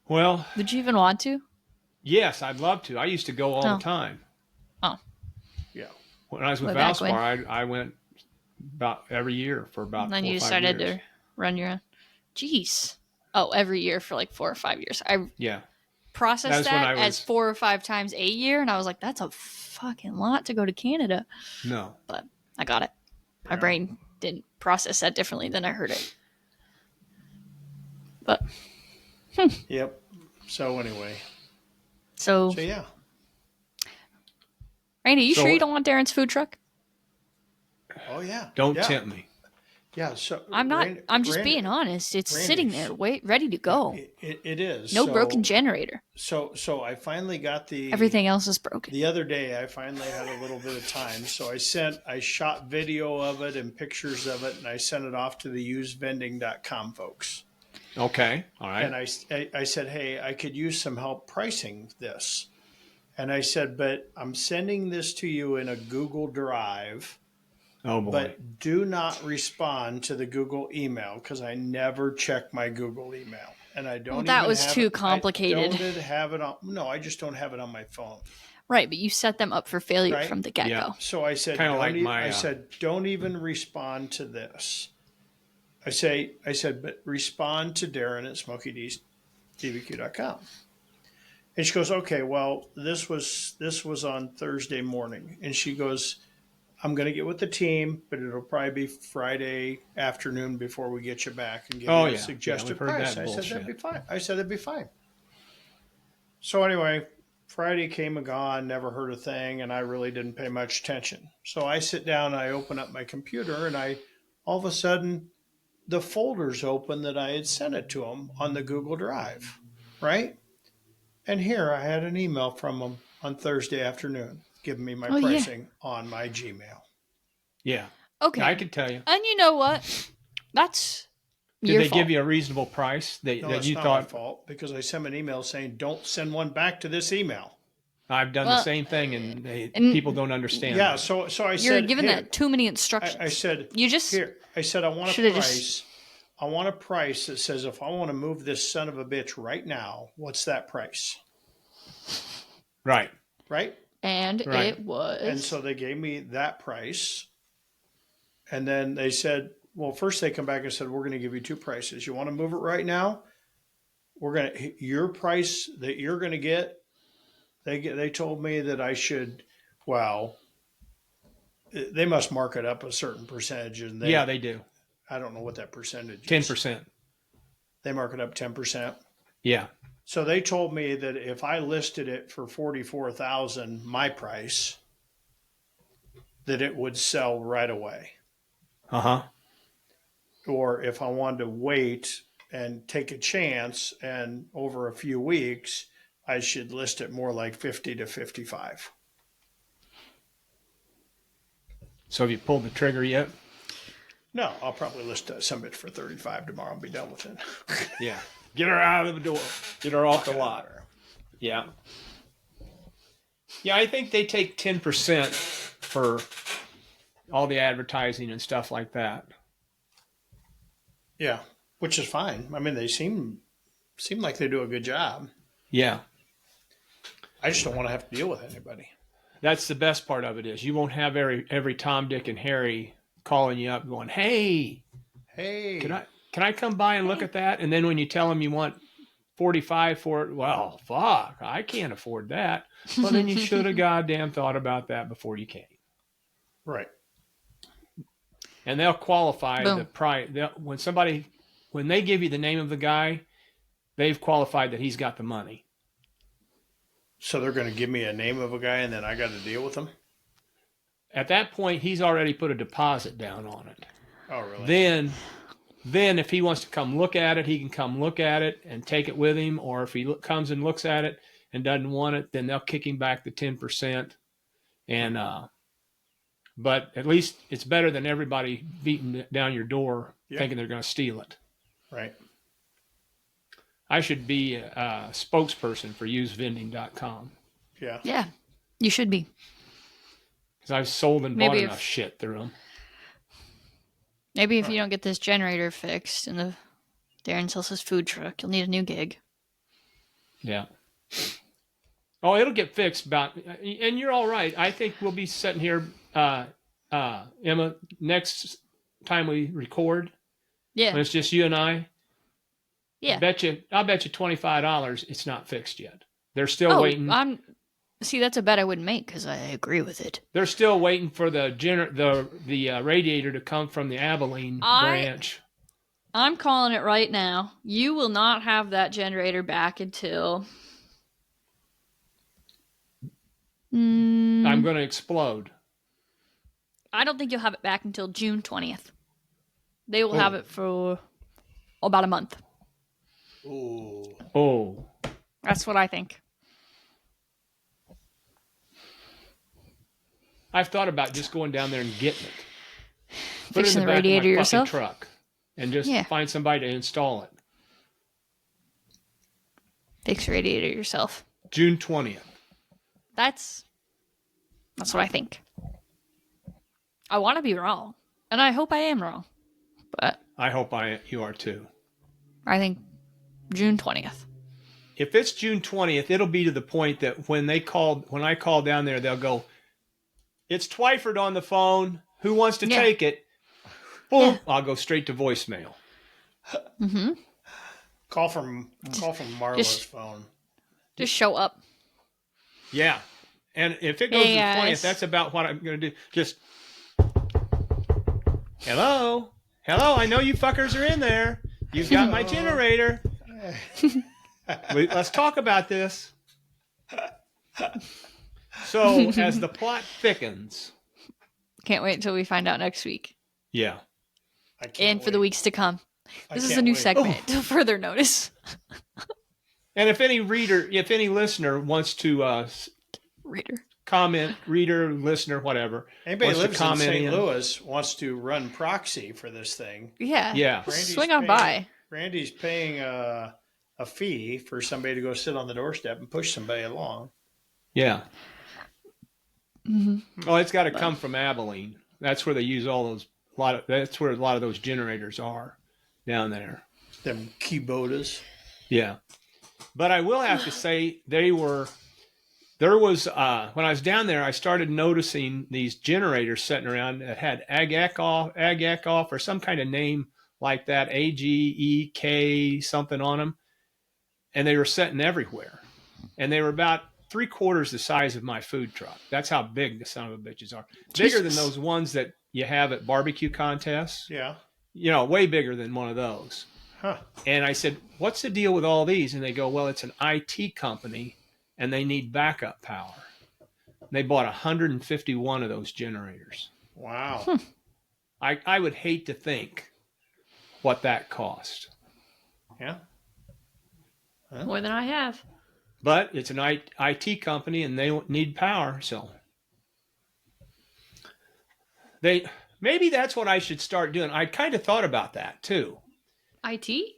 Well, Would you even want to? yes, I'd love to. I used to go all Oh. the time. Yeah. When I was with Way back Valspar, I went about every year for about And then 4 you or 5 decided years. to run your own. Jeez. Oh, every year for like 4 or 5 years. I Yeah. processed That's when that I as was- 4 or 5 times a year, and I was like, that's a fucking lot to go to Canada. No. But I got it. My brain didn't process that differently than I heard it. But Yep. So anyway. so, So yeah. Randy, you So- sure you don't want Darren's food truck? Oh yeah. Don't yeah. tempt me. Yeah. So I'm not. Randy- I'm just Randy- being honest. It's Randy, sitting there, ready to go. It is. No So- broken generator. So I finally got the Everything else is broken. The other day, I finally had a little bit of time, so I shot video of it and pictures of it, and I sent it off to the usevending.com folks. Okay. All right. And I said, hey, I could use some help pricing this. And I said, but I'm sending this to you in a Google Drive, oh, boy. but do not respond to the Google email because I never check my Google email. And I don't. Well, that even was have too it- complicated. I don't have it on. No, I just don't have it on my phone. Right, but you set them up for failure Right? from the get go. Yeah. So I said, Kinda like my, I said, don't even respond to this. I said, but respond to Darren at SmokeyDBQ.com. And she goes, okay, well, this was on Thursday morning. And she goes, I'm going to get with the team, but it'll probably be Friday afternoon before we get you back and give Oh, you yeah. a suggested Yeah, we've heard price. that I said, bullshit. that'd be fine. I said, that'd be fine. So anyway, Friday came and gone, never heard a thing, and I really didn't pay much attention. So I sit down, I open up my computer, and all of a sudden, the folder's open that I had sent it to them on the Google Drive, right? And here I had an email from them on Thursday afternoon giving me my Oh, yeah. pricing on my Gmail. Yeah. Okay. I could tell you. And you know what? That's Did your they fault. give you a reasonable price No, that that's you not my thought? fault because I sent an email saying, don't send one back to this email. I've done Well, the same thing, and and- people don't understand. Yeah, that. so I You're said, giving here, that too many instructions. I said, you just here, I said, I want a Should've price. just- I want a price that says if I want to move this son of a bitch right now, what's that price? Right. Right? and Right. it was. And so they gave me that price. And then they said, well, first they come back and said, we're going to give you two prices. You want to move it right now? Your price that you're going to get, they told me that I should, well, they must mark it up a certain percentage. And Yeah, they do. I don't know what that percentage is. 10%. They mark it up 10%. Yeah. So they told me that if I listed it for 44,000, my price, that it would sell right away. Uh-huh. Or if I wanted to wait and take a chance and over a few weeks, I should list it more like 50 to 55. So have you pulled the trigger yet? No, I'll probably list some of it for 35 tomorrow and be done with it. Yeah. Get her out of the door. Get her off the lot. Yeah. Yeah, I think they take 10% for all the advertising and stuff like that. Yeah, which is fine. I mean, they seem like they do a good job. Yeah. I just don't want to have to deal with anybody. That's the best part of it is you won't have every Tom, Dick, and Harry calling you up going, hey, can I come by and look at that? And then when you tell them you want 45 for it, well, fuck, I can't afford that. Well, then you should have goddamn thought about that before you came. Right. And they'll qualify Boom. the price. When they give you the name of the guy, they've qualified that he's got the money. So they're going to give me a name of a guy and then I got to deal with him? At that point, he's already put a deposit down on it. Oh, really? Then if he wants to come look at it, he can come look at it and take it with him. Or if he comes and looks at it and doesn't want it, then they'll kick him back the 10%. And but at least it's better than everybody beating down your door thinking they're going to steal it. Right. I should be a spokesperson for usevending.com Yeah. Yeah, you should be. because I've sold and Maybe bought if- enough shit through them. Maybe if you don't get this generator fixed and the Darren sells his food truck, you'll need a new gig. Yeah. Oh, it'll get fixed and you're all right. I think we'll be sitting here, Emma, next time we record, Yeah, when it's just you and I. yeah. I'll bet you $25 it's not fixed yet. They're still waiting. See, that's a bet I wouldn't make because I agree with it. They're still waiting for the radiator to come from the Abilene branch. I'm calling it right now. You will not have that generator back until. I'm going to explode. I don't think you'll have it back until June 20th. They will have it for about a month. Ooh. Oh, That's what I think. I've thought about just going down there and getting it. Put it in Fixing the the back of my radiator fucking yourself? truck and just Yeah. find somebody to install it. Fix the radiator yourself. June 20th. That's what I think. I want to be wrong, and I hope I am wrong, but I hope you are too. I think June 20th. If it's June 20th, it'll be to the point that when I call down there, they'll go, it's Twyford on the phone. Who wants to take it? Boom. Yeah. I'll go straight to voicemail. Mm-hmm. Call from Marla's phone. Just show up. Yeah. And if it goes Hey, to the 20th, guys. that's about what I'm going to do. Just, hello, I know you fuckers are in there. You've got my generator. Let's talk about this. So as the plot thickens. Can't wait until we find out next week. Yeah. I can't And for the wait. weeks to come. I This is can't a new wait. segment to further notice. And if any listener wants to Reader. comment, reader, listener, whatever, Anybody wants lives to in comment St. Louis wants to run proxy for this thing. Yeah. Yeah. Swing on by. Randy's paying a fee for somebody to go sit on the doorstep and push somebody along. Yeah. Mm-hmm. Well, it's got to come from Abilene. That's where they use that's where a lot of those generators are down there. Them Kubotas. Yeah. But I will have to say there was when I was down there, I started noticing these generators sitting around that had Agek or some kind of name like that, AGEK something on them, and they were sitting everywhere, and they were about 3/4 the size of my food truck. That's how big the son of a bitches are. Bigger than those ones that you have at barbecue contests. Yeah. Way bigger than one of those. Huh. And I said, "What's the deal with all these?" And they go, "Well, it's an IT company, and they need backup power." And they bought 151 of those generators. Wow. I would hate to think what that cost. Yeah. Huh? More than I have. But it's an IT company, and they need power, so maybe that's what I should start doing. I kind of thought about that too. IT?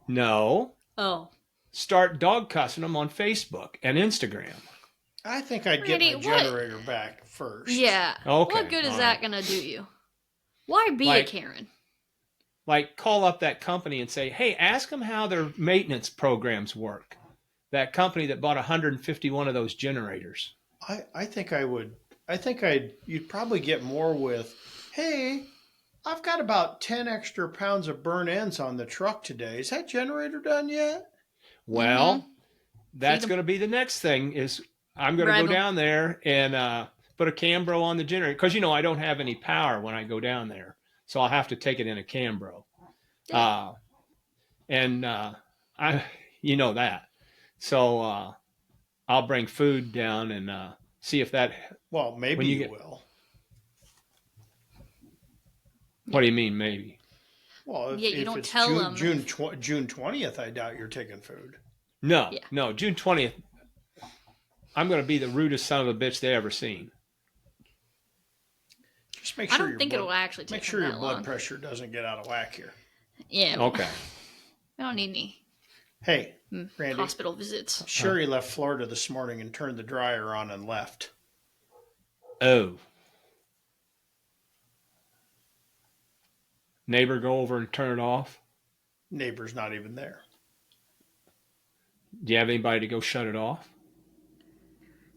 No, Oh. start dog cussing them on Facebook and Instagram. I think I'd get Randy, my generator back first. Yeah. Okay, What good is all that right. going to do you? Why be a Karen? Like, call up that company and say, "Hey, ask them how their maintenance programs work." That company that bought 151 of those generators. I think I would. You'd probably get more with, "Hey, I've got about 10 extra pounds of burn ends on the truck today. Is that generator done yet?" Well, that's Feed 'em. going to be the next thing is I'm going to Bribe go 'em. down there and put a Cambro on the generator. Because, I don't have any power when I go down there. So I'll have to take it in a Cambro. Yeah. You know that. So I'll bring food down and see if that. Well, maybe When you you get- will. What do you mean, maybe? Well, if, Yeah, you if don't it's tell June, them. June 20th, I doubt you're taking food. No, Yeah. no. June 20th, I'm going to be the rudest son of a bitch they ever seen. Just make I sure don't think it'll actually make take sure them your that blood long. pressure doesn't get out of whack here. Yeah. Okay. I don't need any Hey, Randy. hospital visits. Sherry left Florida this morning and turned the dryer on and left. Oh. Neighbor go over and turn it off? Neighbor's not even there. Do you have anybody to go shut it off?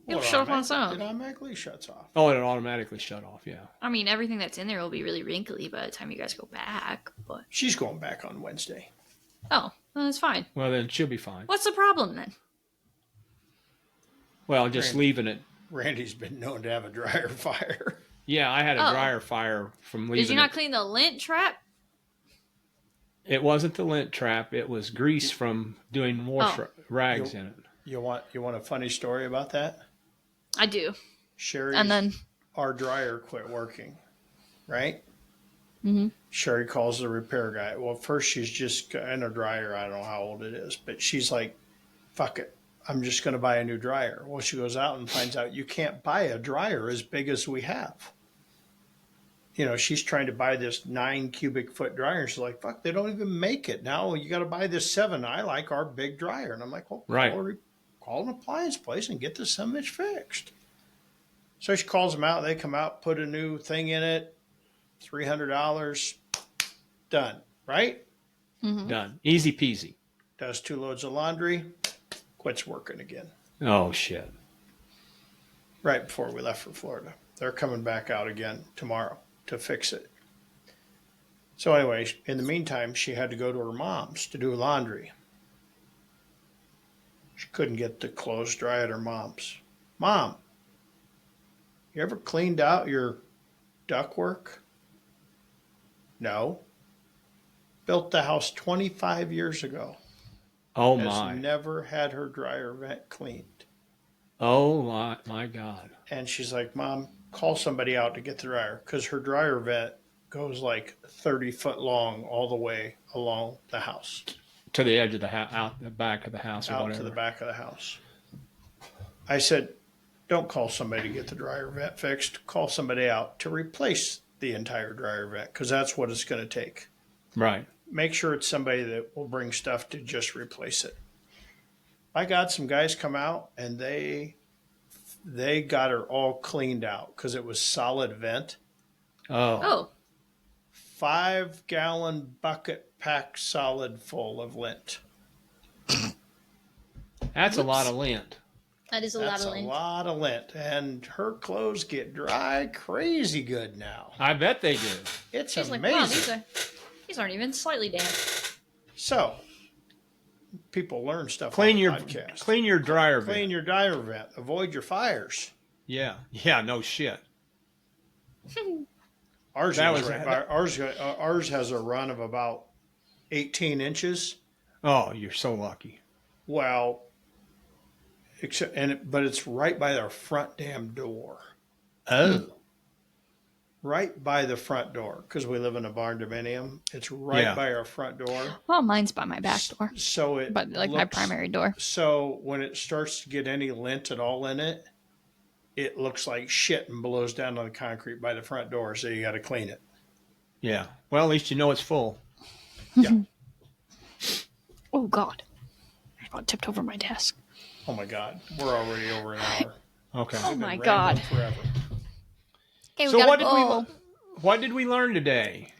It'll Well, shut off on its automatically- own. It automatically shuts off. Oh, it automatically shut off, yeah. I mean, everything that's in there will be really wrinkly by the time you guys go back. But She's going back on Wednesday. well, that's fine. Well, then she'll be fine. What's the problem then? Well, just Randy. leaving it. Randy's been known to have a dryer fire. Yeah, I had a Oh. dryer fire from leaving Did you not it. clean the lint trap? It wasn't the lint trap. It was grease from doing wash Oh. rags in it. You want a funny story about that? I do. Sherry, And then our dryer quit working, right? Mhm. Sherry calls the repair guy. Well, first she's just in a dryer. I don't know how old it is, but she's like, "Fuck it, I'm just going to buy a new dryer." Well, she goes out and finds out you can't buy a dryer as big as we have. She's trying to buy this 9 cubic foot dryer. She's like, "Fuck, they don't even make it now. You got to buy this 7. I like our big dryer." And I'm like, "Well, Right. call an appliance place and get this summit fixed." So she calls them out. They come out, put a new thing in it, $300, done. Right? Done. Easy peasy. Does 2 loads of laundry, quits working again. Oh, shit. Right before we left for Florida. They're coming back out again tomorrow to fix it. So anyway, in the meantime, she had to go to her mom's to do laundry. She couldn't get the clothes dry at her mom's. "Mom, you ever cleaned out your ductwork?" "No." Built the house 25 years ago. Oh, Has my. never had her dryer vent cleaned. Oh, my God. And she's like, "Mom, call somebody out to get the dryer," because her dryer vent goes like 30 foot long all the way along the house. To the edge of the house, out the back of the house, or out whatever. to the back of the house. I said, don't call somebody to get the dryer vent fixed. Call somebody out to replace the entire dryer vent, because that's what it's going to take. Right. Make sure it's somebody that will bring stuff to just replace it. I got some guys come out, and they got her all cleaned out because it was solid vent. Oh. Oh, 5-gallon bucket packed solid full of lint. That's a lot of lint. that is a That's lot of a lint. lot of lint. And her clothes get dry crazy good now. I bet they do. It's She's like, amazing. wow, these aren't even slightly damp. So, people learn stuff Clean on your the podcast. clean your dryer vent. Clean your dryer vent. Avoid your fires. Yeah. Yeah. No shit. Ours That goes was- right by, ours has a run of about 18 inches. Oh, you're so lucky. Well, but it's right by our front damn door. Oh. Right by the front door, because we live in a barn dominium. It's right Yeah. by our front door. Well, mine's by my back door, So it but like my looks- primary door. So when it starts to get any lint at all in it, it looks like shit and blows down on the concrete by the front door. So you got to clean it. Yeah. Well, at least you know it's full. Yeah. Oh God, I about tipped over my desk. Oh my God, we're already over an hour. Okay. Oh We've been my rambling God. forever. Okay, we So gotta what did go. what did we learn today?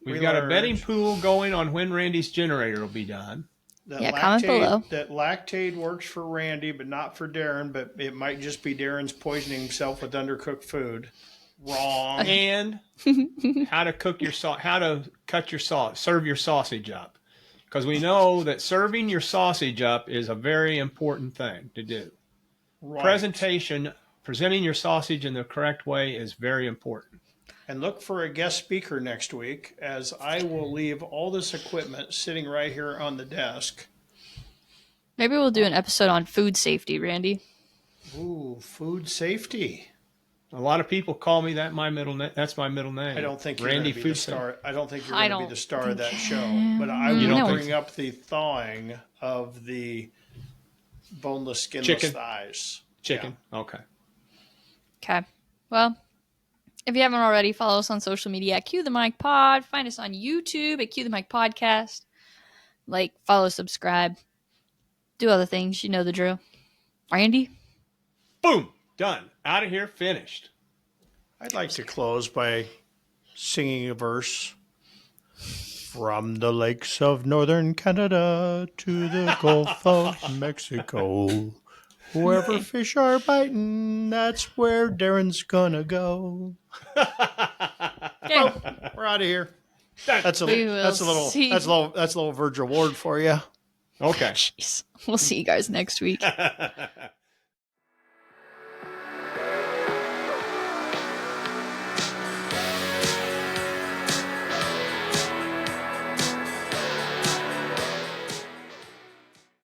We've We got a learned- betting pool going on when Randy's generator will be done. That Yeah, comment below. That Lactaid works for Randy, but not for Darren. But it might just be Darren's poisoning himself with undercooked food. Wrong. And how to cook your how to cut your serve your sausage up, because we know that serving your sausage up is a very important thing to do. Right. Presenting your sausage in the correct way is very important. And look for a guest speaker next week, as I will leave all this equipment sitting right here on the desk. Maybe we'll do an episode on food safety, Randy. Ooh, food safety. A lot of people call me that. That's my middle name. I don't think you're Randy going to be the Food star. I don't think you're I going to be don't the star of that think- show. But I You will don't think bring so? up the thawing of the boneless, skinless Chicken. thighs. Chicken. Okay. Okay. Well, if you haven't already, follow us on social media at Cue the Mic Pod. Find us on YouTube at Cue the Mic Podcast. Like, follow, subscribe, do other things. You know the drill. Randy? Boom. Done. Out of here. Finished. I'd like to close by singing a verse. From the lakes of northern Canada to the Gulf of Mexico. Wherever fish are biting, that's where Darren's gonna go. Okay. We're out of here. We will That's a little Virgil Ward for you. Okay. Jeez. We'll see you guys next week.